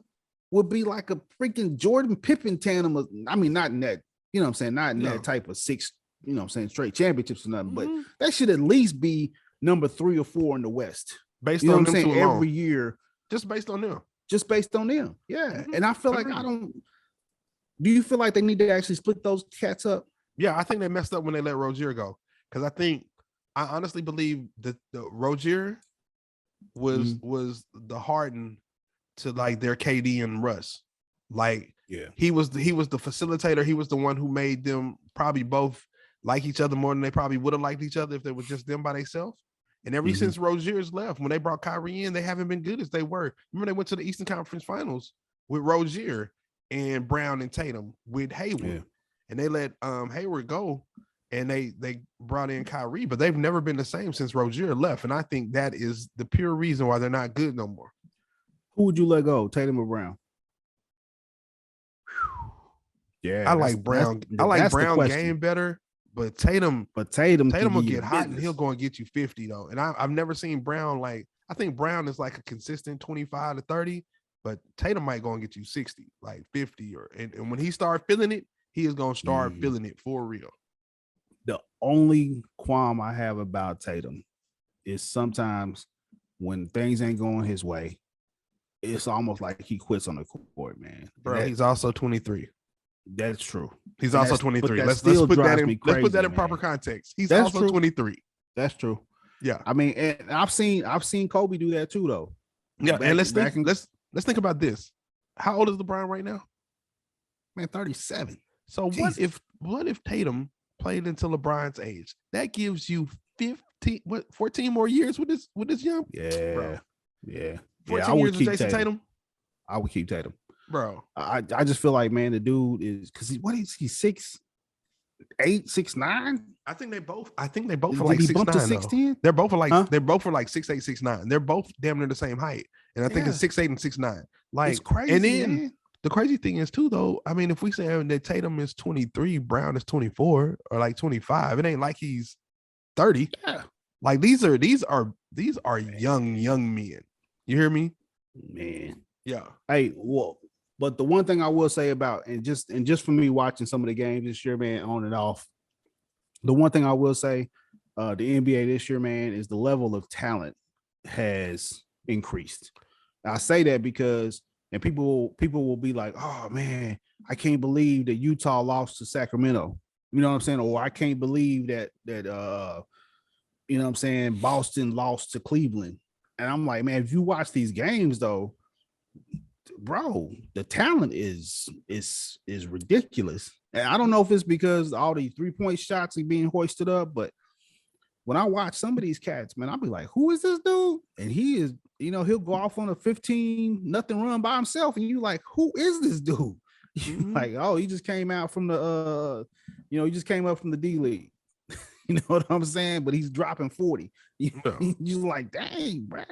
would be like a freaking Jordan Pippen tandem. I mean, not in that, you know what I'm saying? Not in that type of 6, you know what I'm saying, straight championships or nothing, but that should at least be number 3 or 4 in the West. Based on them two every year. Just based on them. Yeah. And I feel like do you feel like they need to actually split those cats up? Yeah, I think they messed up when they let Rozier go. Because I honestly believe that the Rozier was the Harden to like their KD and Russ. Like, he was the facilitator. He was the one who made them probably both like each other more than they probably would have liked each other if they were just them by themselves. And ever since Rozier's left, when they brought Kyrie in, they haven't been good as they were. Remember, they went to the Eastern Conference Finals with Rozier and Brown and Tatum with Hayward, and they let Hayward go, and they brought in Kyrie, but they've never been the same since Rozier left. And I think that is the pure reason why they're not good no more. Who would you let go, Tatum or Brown? Yeah, I like Brown. I like Brown game better. But Tatum will get hot and he'll go and get you 50 though. And I've never seen Brown I think Brown is like a consistent 25 to 30, but Tatum might go and get you 60, like 50 and when he starts feeling it, he is going to start feeling it for real. The only qualm I have about Tatum is sometimes when things ain't going his way, it's almost like he quits on the court, man. Bro, he's also 23. That's true. He's also 23. Let's put that in proper context. He's also 23. That's true. Yeah. I mean, and I've seen Kobe do that too, though. Yeah. And let's think about this. How old is LeBron right now? Man, 37. So what if Tatum played until LeBron's age? That gives you 14 more years with this young. Yeah. Bro. Yeah. 14 years with Jason Tatum. I would keep Tatum. Bro, I just feel like, man, the dude is, because what is he, 6'8", 6'9"? I think they both are like 6'9". They're both like 6'8", 6'9". They're both damn near the same height, and I think it's 6'8" and 6'9". Like, it's crazy. And then the crazy thing is too, though. I mean, if we say that Tatum is 23, Brown is 24 or like 25, it ain't like he's 30. Yeah. Like these are young men. You hear me, man? Yeah. Hey, well. But the one thing I will say about, and just for me watching some of the games this year, man, on and off, the one thing I will say, the NBA this year, man, is the level of talent has increased. I say that because, and people will be like, oh man, I can't believe that Utah lost to Sacramento. You know what I'm saying? Or I can't believe that you know what I'm saying, Boston lost to Cleveland. And I'm like, man, if you watch these games though, bro, the talent is ridiculous. And I don't know if it's because all the 3-point shots are being hoisted up, but when I watch some of these cats, man, I'll be like, who is this dude? And he is, you know, he'll go off on a 15-0 run by himself. And you like, who is this dude? Like, oh, he just came out from the you know, he just came up from the D League. You know what I'm saying? But he's dropping 40. You're like, dang, Brad,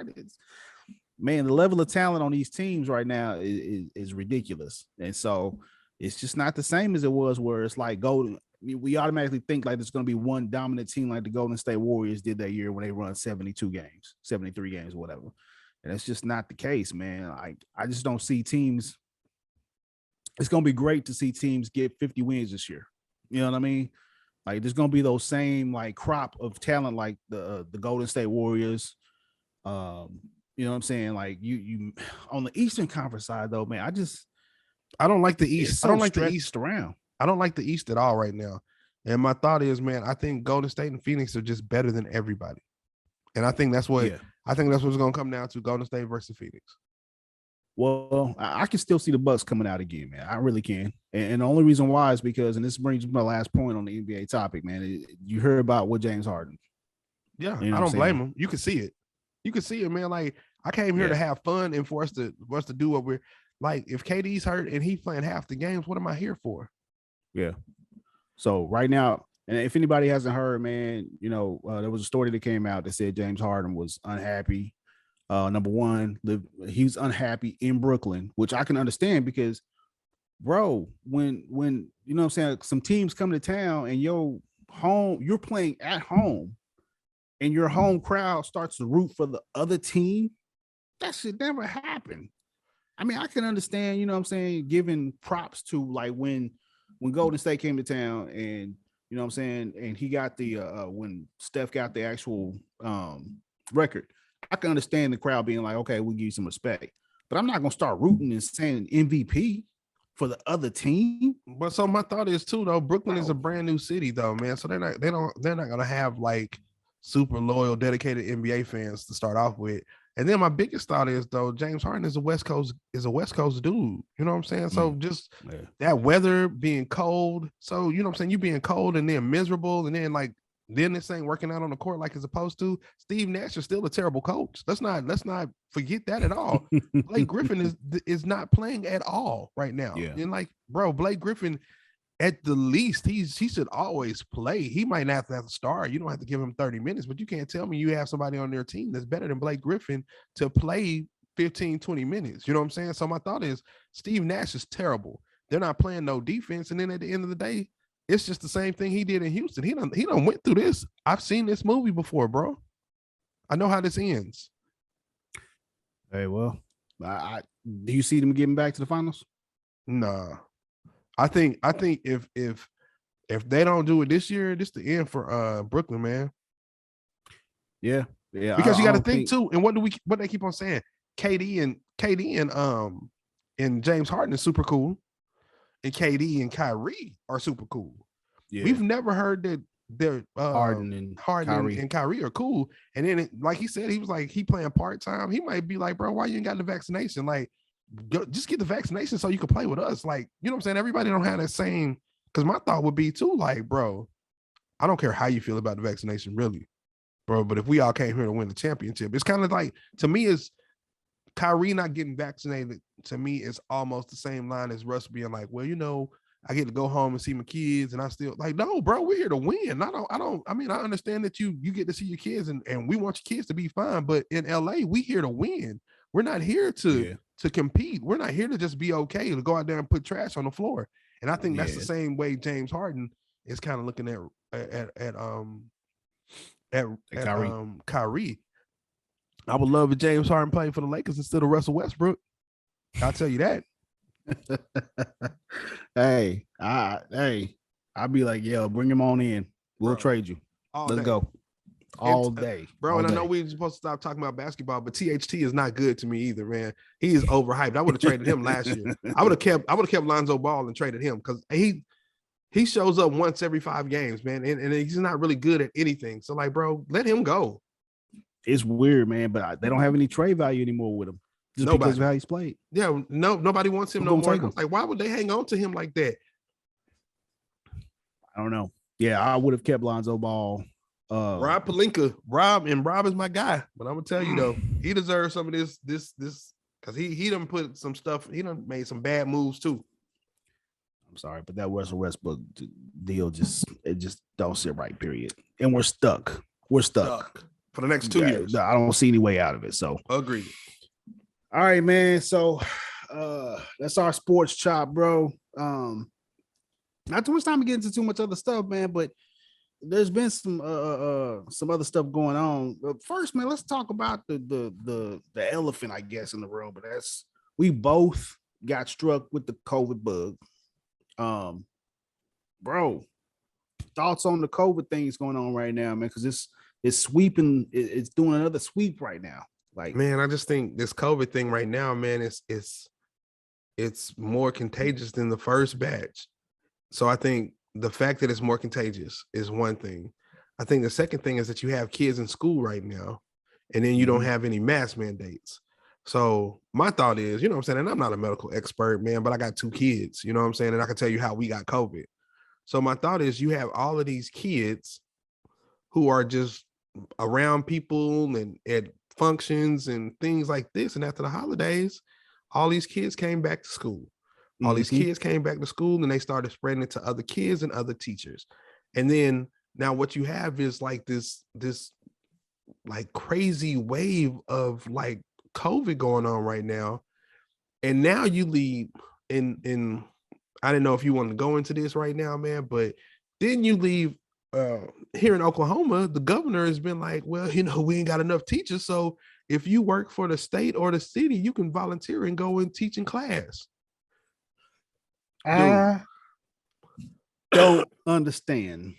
man, the level of talent on these teams right now is ridiculous. And so it's just not the same as it was where it's like we automatically think like there's going to be one dominant team like the Golden State Warriors did that year when they run 72 games, 73 games, whatever. And it's just not the case, man. I just don't see teams. It's going to be great to see teams get 50 wins this year. You know what I mean? Like there's going to be those same like crop of talent like the Golden State Warriors. You know what I'm saying? Like you on the Eastern Conference side though, man, I don't like the East. So I don't like the East around. I don't like the East at all right now. And my thought is, man, I think Golden State and Phoenix are just better than everybody. And I think that's what I think that's what's going to come down to, Golden State versus Phoenix. Well, I can still see the Bucks coming out again, man. I really can. And the only reason why is because, and this brings my last point on the NBA topic, man. You heard about what James Harden. Yeah, you know I don't blame him. You can see it. You can see it, man. Like I came here to have fun and for us to do what we're like. If KD's hurt and he's playing half the games, what am I here for? Yeah. So right now, and if anybody hasn't heard, man, you know, there was a story that came out that said James Harden was unhappy. Number one, he was unhappy in Brooklyn, which I can understand because, bro, when you know what I'm saying, some teams come to town and you're playing at home and your home crowd starts to root for the other team, that should never happen. I mean, I can understand, you know what I'm saying, giving props to like when Golden State came to town and, you know what I'm saying, and he got the when Steph got the actual record. I can understand the crowd being like, okay, we'll give you some respect, but I'm not going to start rooting and saying MVP for the other team. But so my thought is too, though, Brooklyn is a brand new city though, man. So they're not going to have like super loyal, dedicated NBA fans to start off with. And then my biggest thought is though, James Harden is a West Coast dude. You know what I'm saying? So just that weather being cold. So, you know what I'm saying? You being cold and then miserable and then like, then this ain't working out on the court like it's supposed to. Steve Nash is still a terrible coach. Let's not forget that at all. Blake Griffin is not playing at all right now. Yeah. And like, bro, Blake Griffin, at the least, he should always play. He might not have to start. You don't have to give him 30 minutes, but you can't tell me you have somebody on their team that's better than Blake Griffin to play 15, 20 minutes. You know what I'm saying? So my thought is Steve Nash is terrible. They're not playing no defense. And then at the end of the day, it's just the same thing he did in Houston. He done went through this. I've seen this movie before, bro. I know how this ends. Hey, well, do you see them getting back to the finals? Nah. I think if they don't do it this year, this is the end for Brooklyn, man. Yeah. Because you got to think too. And what they keep on saying? KD and James Harden is super cool. And KD and Kyrie are super cool. Yeah. We've never heard that they're Harden and Kyrie are cool. And then, like he said, he was like, he playing part-time. He might be like, bro, why you ain't got the vaccination? Like, just get the vaccination so you can play with us. Like, you know what I'm saying? Everybody don't have that same, because my thought would be too, like, bro, I don't care how you feel about the vaccination, really, bro. But if we all came here to win the championship, it's kind of like, to me, is Kyrie not getting vaccinated, to me, is almost the same line as Russ being like, well, you know, I get to go home and see my kids, and I still like, no, bro, we're here to win. I mean, I understand that you get to see your kids and we want your kids to be fine, but in LA, we here to win. We're not here to compete. We're not here to just be okay, to go out there and put trash on the floor. And I think that's the same way James Harden is kind of looking at Kyrie. I would love if James Harden played for the Lakers instead of Russell Westbrook. I'll tell you that. I'll be like, yo, bring him on in. We'll trade you. Let's go. all day, bro. all And day. I know we're supposed to stop talking about basketball, but THT is not good to me either, man. He is overhyped. I would have traded him last year. I would have kept Lonzo Ball and traded him because he shows up once every 5 games, man, and he's not really good at anything. So, like, bro, let him go. It's weird, man, but they don't have any trade value anymore with him just because of how he's played. Yeah, no, nobody wants him no more. Like, why would they hang on to him like that? I don't know. Yeah, I would have kept Lonzo Ball. Rob Pelinka, Rob is my guy, but I'm gonna tell you though, he deserves some of this because he done put some stuff. He done made some bad moves too. I'm sorry, but that Russell Westbrook deal just don't sit right. Period. And we're stuck. We're stuck for the next 2 years. I don't see any way out of it. So agreed. All right, man. So that's our sports chop, bro. Not too much time to get into too much other stuff, man, but there's been some other stuff going on. But first, man, let's talk about the elephant, I guess, in the room. But we both got struck with the COVID bug. Bro, thoughts on the COVID things going on right now, man? Because it's sweeping, it's doing another sweep right now. Like, man, I just think this COVID thing right now, man, it's more contagious than the first batch. So I think the fact that it's more contagious is one thing. I think the second thing is that you have kids in school right now, and then you don't have any mask mandates. So my thought is, you know what I'm saying, and I'm not a medical expert, man, but I got 2 kids, you know what I'm saying, and I can tell you how we got COVID. So my thought is you have all of these kids who are just around people and at functions and things like this. And after the holidays, all these kids came back to school. All these kids came back to school and they started spreading it to other kids and other teachers. And then now what you have is like this like crazy wave of like COVID going on right now. And now you leave in I didn't know if you wanted to go into this right now, man, but then you leave here in Oklahoma, the governor has been like, well, you know, we ain't got enough teachers. So if you work for the state or the city, you can volunteer and go and teach in class. I don't understand.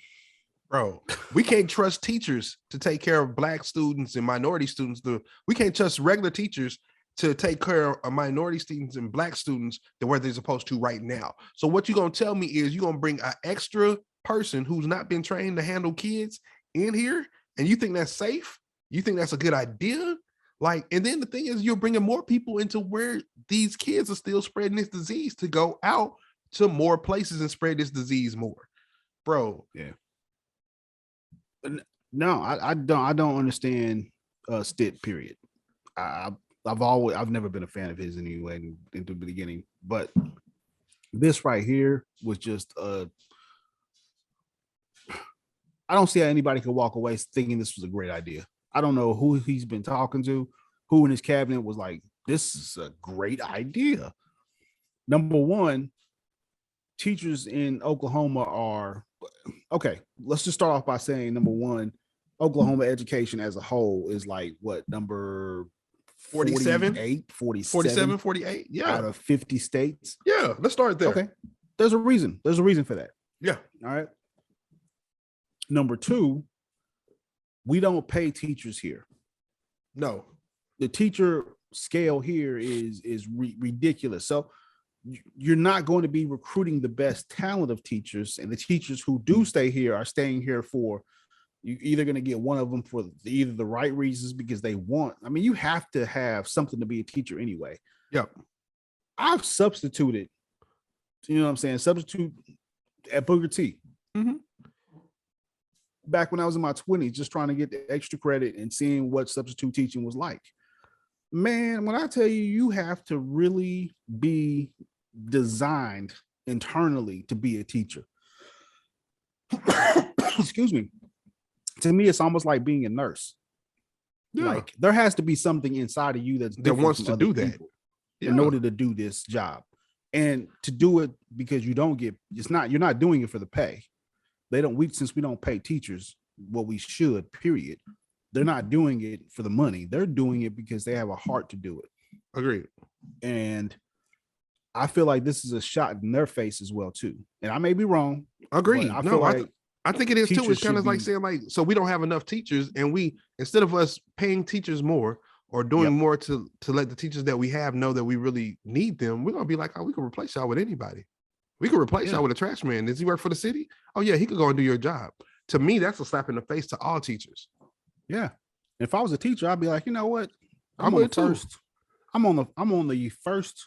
Bro, we can't trust teachers to take care of Black students and minority students. We can't trust regular teachers to take care of minority students and Black students the way they're supposed to right now. So what you're going to tell me is you're going to bring an extra person who's not been trained to handle kids in here, and you think that's safe? You think that's a good idea? Like, and then the thing is, you're bringing more people into where these kids are still spreading this disease to go out to more places and spread this disease more, bro. Yeah. No, I don't understand Stitt, period. I've never been a fan of his anyway in the beginning, but this right here was just I don't see how anybody could walk away thinking this was a great idea. I don't know who he's been talking to, who in his cabinet was like, this is a great idea. Number one, teachers in Oklahoma are okay. Let's just start off by saying, number one, Oklahoma education as a whole is like what, number 47, 47, 48, yeah, out of 50 states. Yeah, let's start there. Okay, there's a reason for that. Yeah. All right. Number two, we don't pay teachers here. No, the teacher scale here is ridiculous. So you're not going to be recruiting the best talent of teachers, and the teachers who do stay here are staying here for, you're either going to get one of them for either the right reasons because they want. I mean, you have to have something to be a teacher anyway. Yep. I've substituted, you know what I'm saying? Substitute at Booker T. Back when I was in my 20s, just trying to get the extra credit and seeing what substitute teaching was like. Man, when I tell you, you have to really be designed internally to be a teacher. Excuse me. To me, it's almost like being a nurse. Yeah. Like there has to be something inside of you that wants to do that in order to do this job, and to do it because you don't get. You're not doing it for the pay. Since we don't pay teachers what we should. Period. They're not doing it for the money. They're doing it because they have a heart to do it. Agreed. And I feel like this is a shot in their face as well too. And I may be wrong. Agreed. I feel like I think it is too. Teachers It's kind should of like be- saying like, so we don't have enough teachers, and we instead of us paying teachers more or doing Yep. more to let the teachers that we have know that we really need them, we're gonna be like, oh, we can replace y'all with anybody. We could replace y'all with a trash man. Does he work for the city? Oh yeah, he could go and do your job. To me, that's a slap in the face to all teachers. Yeah. If I was a teacher, I'd be like, you know what? I would too. I'm on the first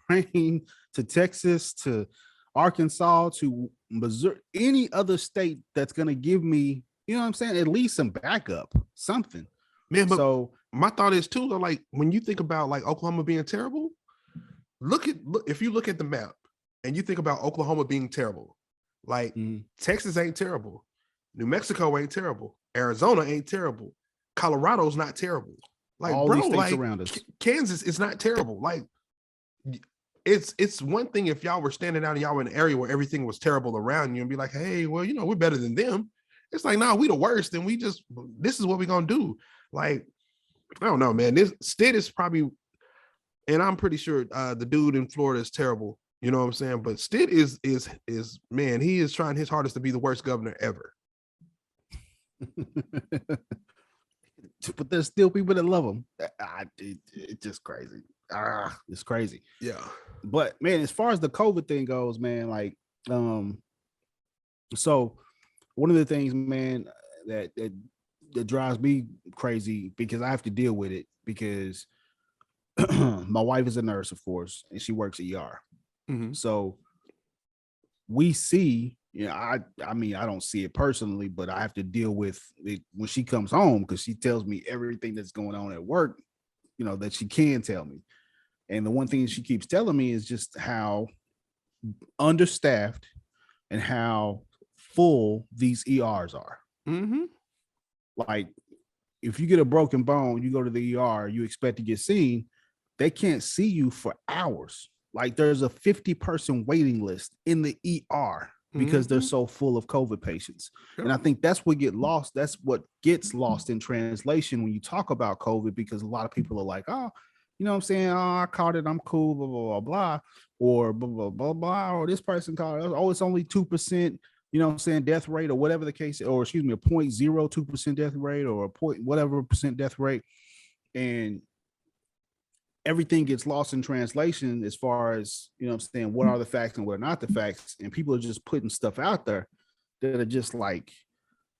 train to Texas, to Arkansas, to Missouri, any other state that's gonna give me, you know what I'm saying, at least some backup, something. Man, but So my thought is too, though, like when you think about like Oklahoma being terrible, look if you look at the map and you think about Oklahoma being terrible, like Texas ain't terrible, New Mexico ain't terrible, Arizona ain't terrible, Colorado's not terrible. Like, all bro, these states like around us. Kansas is not terrible. Like, it's one thing if y'all were standing out and y'all were in an area where everything was terrible around you and be like, hey, well, you know, we're better than them. It's like, nah, we the worst, and this is what we're gonna do. Like, I don't know, man. This Stitt is probably, and I'm pretty sure the dude in Florida is terrible. You know what I'm saying? But Stitt is man, he is trying his hardest to be the worst governor ever. But there's still people that love him. It's just crazy. It's crazy. Yeah. But man, as far as the COVID thing goes, man, like, so one of the things, man, that drives me crazy because I have to deal with it because my wife is a nurse, of course, and she works ER. Mm-hmm. So we see, you know, I mean, I don't see it personally, but I have to deal with it when she comes home because she tells me everything that's going on at work, you know, that she can tell me. And the one thing she keeps telling me is just how understaffed and how full these ERs are. Mm-hmm. Like, if you get a broken bone, you go to the ER, you expect to get seen, they can't see you for hours. Like, there's a 50-person waiting list in the ER because they're so full of COVID patients. Sure. And I think that's what gets lost in translation when you talk about COVID, because a lot of people are like, oh, you know what I'm saying? Oh, I caught it, I'm cool, blah, blah, blah, blah, or blah, blah, blah, blah, or this person caught it. Oh, it's only 2%, you know what I'm saying, death rate, or whatever the case, or excuse me, a 0.02% death rate, or a point whatever percent death rate. And everything gets lost in translation as far as, you know what I'm saying, what are the facts and what are not the facts. And people are just putting stuff out there that are just like,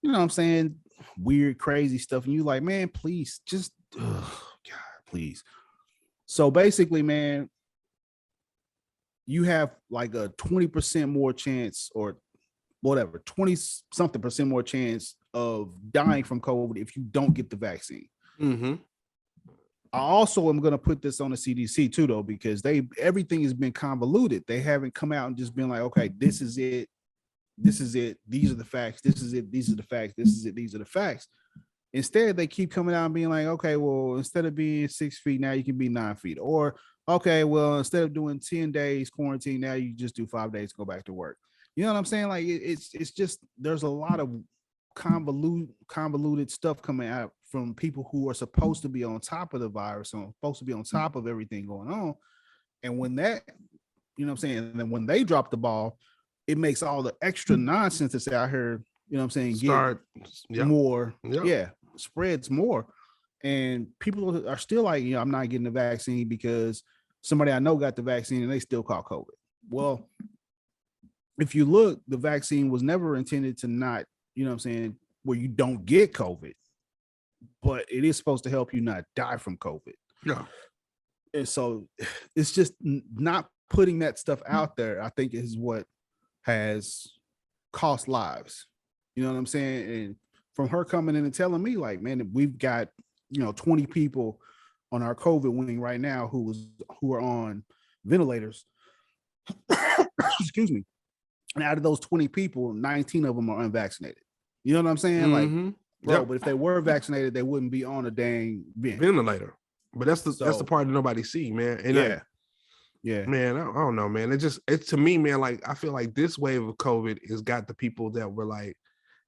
you know what I'm saying, weird, crazy stuff. And you like, man, please, just, God, please. So basically, man, you have like a 20% more chance, or whatever, 20 something percent more chance of dying from COVID if you don't get the vaccine. Mm-hmm. I also am going to put this on the CDC too, though, because everything has been convoluted. They haven't come out and just been like, okay, this is it. This is it. These are the facts. This is it. These are the facts. This is it. These are the facts. Instead, they keep coming out and being like, okay, well, instead of being 6 feet, now you can be 9 feet. Or, okay, well, instead of doing 10 days quarantine, now you just do 5 days, go back to work. You know what I'm saying? Like, it's just, there's a lot of convoluted stuff coming out from people who are supposed to be on top of the virus and supposed to be on top of everything going on. And when that, you know what I'm saying, and then when they drop the ball, it makes all the extra nonsense that's out here, you know what I'm saying, more, spreads more. And people are still like, you know, I'm not getting the vaccine because somebody I know got the vaccine and they still caught COVID. Well, if you look, the vaccine was never intended to not, you know what I'm saying, where you don't get COVID, but it is supposed to help you not die from COVID. Yeah. And so it's just not putting that stuff out there, I think, is what has cost lives. You know what I'm saying? And from her coming in and telling me, like, man, we've got, you know, 20 people on our COVID wing right now who are on ventilators. Excuse me. And out of those 20 people, 19 of them are unvaccinated. You know what I'm saying? Mm-hmm. Like, bro, but if they were vaccinated, they wouldn't be on a dang ventilator. But that's the part that nobody see, man. And yeah, man, I don't know, man. It's to me, man, like, I feel like this wave of COVID has got the people that were like,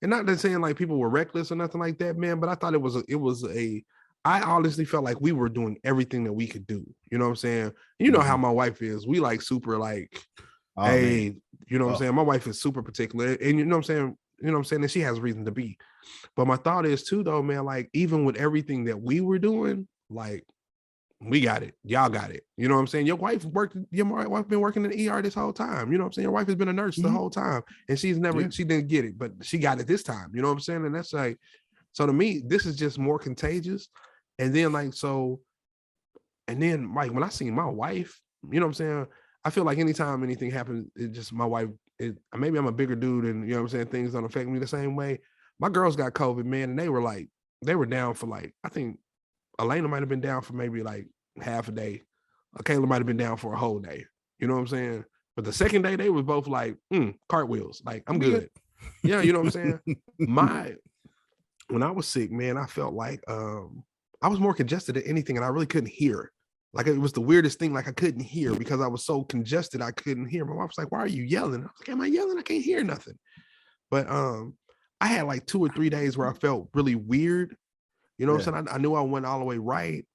and not that saying like people were reckless or nothing like that, man, but I thought I honestly felt like we were doing everything that we could do. You know what I'm saying? You know how my wife is. We like super like, hey, man. You know what I'm saying? My wife is super particular. And you know what I'm saying? you know what I'm saying? And she has reason to be. But my thought is too, though, man, like even with everything that we were doing, like we got it. Y'all got it. You know what I'm saying? Your wife been working in the ER this whole time. You know what I'm saying? Your wife has been a nurse the whole time. And she didn't get it, but she got it this time. You know what I'm saying? And that's like, so to me, this is just more contagious. And then like, when I seen my wife, you know what I'm saying? I feel like anytime anything happens, it just my wife, maybe I'm a bigger dude and you know what I'm saying? Things don't affect me the same way. My girls got COVID, man. And they were down for like, I think Elena might've been down for maybe like half a day. Kayla might've been down for a whole day. You know what I'm saying? But the second day they was both like, cartwheels. Like, I'm good. Yeah. You know what I'm saying? When I was sick, man, I felt like, I was more congested than anything and I really couldn't hear. Like it was the weirdest thing. Like I couldn't hear because I was so congested. I couldn't hear. My wife was like, why are you yelling? I was like, am I yelling? I can't hear nothing. But, I had like 2 or 3 days where I felt really weird. You know what I'm saying? I knew I went all the way right.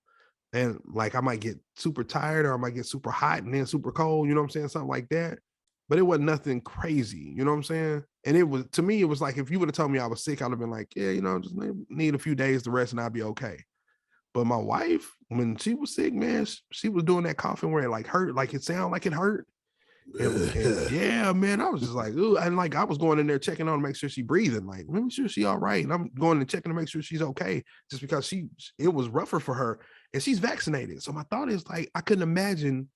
And like, I might get super tired or I might get super hot and then super cold, you know what I'm saying? Something like that. But it wasn't nothing crazy, you know what I'm saying? And to me, it was like, if you would have told me I was sick, I'd have been like, yeah, you know, just need a few days to rest and I'll be okay. But my wife, when she was sick, man, she was doing that coughing where it like hurt, like it sounded like it hurt. And yeah, man, I was just like, ooh, and like I was going in there checking on to make sure she breathing, like make sure she all right. And I'm going and checking to make sure she's okay, just because it was rougher for her, and she's vaccinated. So my thought is like, I couldn't imagine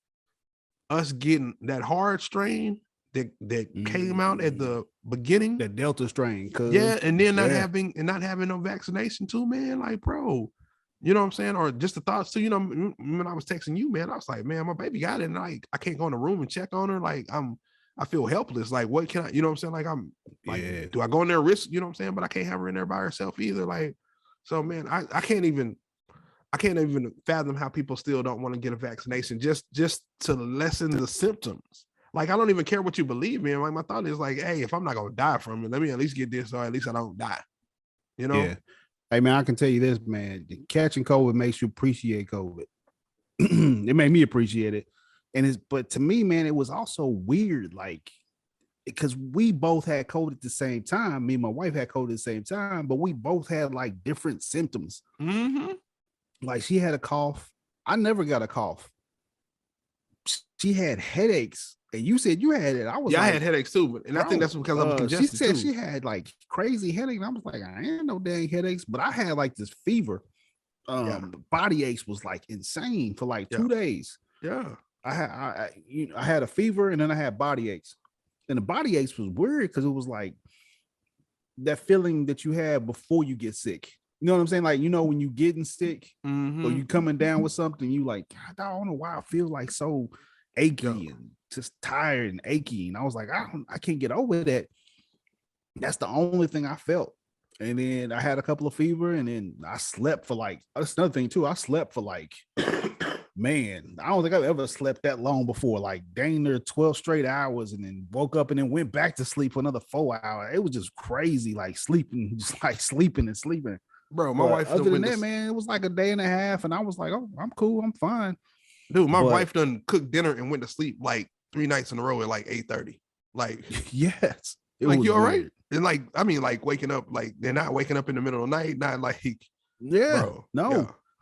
us getting that hard strain that came out at the beginning, that Delta strain, and then not having no vaccination too, man. Like, bro. You know what I'm saying? Or just the thoughts too, you know, when I was texting you, man, I was like, man, my baby got it. And like, I can't go in the room and check on her. Like I feel helpless. Like, what can I, you know what I'm saying? Like, do I go in there and risk, you know what I'm saying? But I can't have her in there by herself either. Like, so man, I can't even fathom how people still don't want to get a vaccination just to lessen the symptoms. Like, I don't even care what you believe in. Like, my thought is like, hey, if I'm not going to die from it, let me at least get this, or at least I don't die, you know? Yeah. Hey man, I can tell you this, man. Catching COVID makes you appreciate COVID. It made me appreciate it. But to me, man, it was also weird, like, because we both had COVID at the same time. Me and my wife had COVID at the same time, but we both had like different symptoms. Mm-hmm. Like she had a cough. I never got a cough. She had headaches. And you said you had it. I had headaches too, and I think that's because I'm congested. She said she had like crazy headaches. And I was like, I ain't no dang headaches, but I had like this fever. Body aches was like insane for like 2 days. Yeah, I had a fever and then I had body aches, and the body aches was weird because it was like that feeling that you have before you get sick. You know what I'm saying? Like, you know, when you getting sick or you coming down with something, you like, God, I don't know why I feel like so achy and just tired and achy. And I was like, I can't get over that. That's the only thing I felt. And then I had a couple of fever, and then I slept for like, that's another thing too. I slept for like, man, I don't think I've ever slept that long before, like dang near 12 straight hours, and then woke up and then went back to sleep for another 4 hours. It was just crazy, like sleeping, just like sleeping and sleeping. Bro, my wife, other than that, man, it was like a day and a half, and I was like, oh, I'm cool, I'm fine. Dude, my wife done cooked dinner and went to sleep like 3 nights in a row at like 8:30. Like, yes. Like, you all right? And like, I mean, like waking up, like they're not waking up in the middle of the night, not like, bro,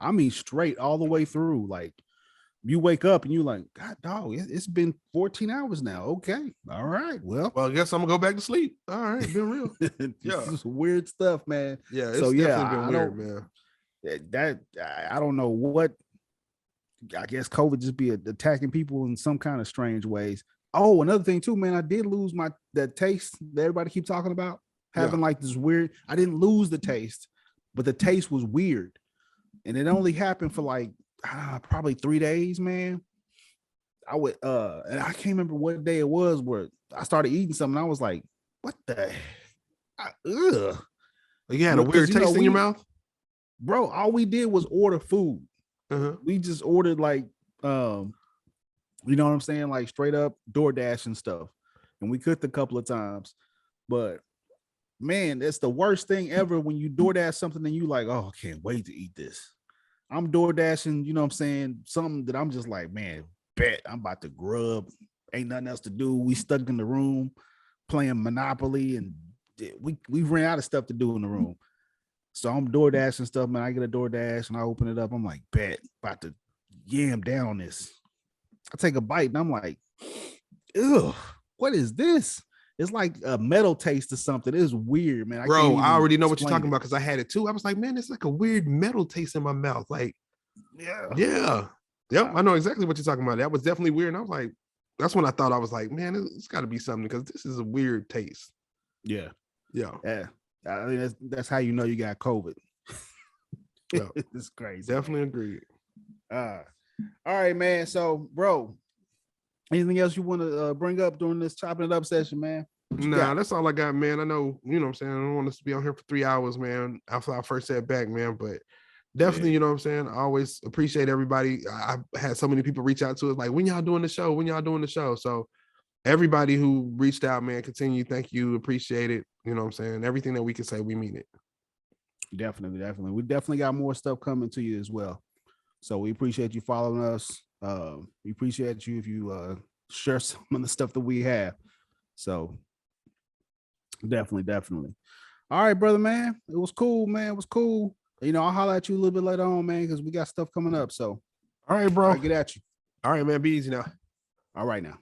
I mean, straight all the way through. Like, you wake up and you like, God, dog, it's been 14 hours now. Okay, all right, well, I guess I'm gonna go back to sleep. All right, been real. This is weird stuff, man. Yeah, it's definitely been weird, man. That I don't know what. I guess COVID just be attacking people in some kind of strange ways. Oh, another thing too, man, I did lose that taste that everybody keep talking about, having like this weird. I didn't lose the taste, but the taste was weird, and it only happened for like probably 3 days, man. I would and I can't remember what day it was where I started eating something. I was like, what the? Ugh. You had a weird taste in your mouth, bro. All we did was order food. We just ordered like you know what I'm saying, like straight up DoorDash and stuff, and we cooked a couple of times. But man, it's the worst thing ever when you DoorDash something and you like, oh, I can't wait to eat this. I'm DoorDashing, you know what I'm saying, something that I'm just like, man, bet I'm about to grub, ain't nothing else to do, we stuck in the room playing Monopoly and we ran out of stuff to do in the room. So I'm door dashing stuff, man. I get a door dash and I open it up. I'm like, bet, about to yam down on this. I take a bite and I'm like, ugh, what is this? It's like a metal taste or something. It's weird, man. Bro, I already know what you're talking about because I had it too. I was like, man, it's like a weird metal taste in my mouth. Like, yeah. Yep, I know exactly what you're talking about. That was definitely weird. And I was like, that's when I thought I was like, man, it's got to be something because this is a weird taste. Yeah. Yeah. I mean, that's how you know you got COVID. Yeah. It's crazy. Definitely agreed. All right, man. So, bro, anything else you want to bring up during this chopping it up session, man? Nah, that's all I got, man. I know, you know what I'm saying? I don't want us to be on here for 3 hours, man, after I first sat back, man. But definitely, you know what I'm saying? I always appreciate everybody. I had so many people reach out to us like, when y'all doing the show? When y'all doing the show? So everybody who reached out, man, continue. Thank you. Appreciate it. You know what I'm saying? Everything that we can say, we mean it. Definitely. We definitely got more stuff coming to you as well. So we appreciate you following us. We appreciate you if you share some of the stuff that we have. So definitely. All right, brother, man. It was cool, man. It was cool. You know, I'll holler at you a little bit later on, man, because we got stuff coming up. So all right, bro. I'll get at you. All right, man. Be easy now. All right now.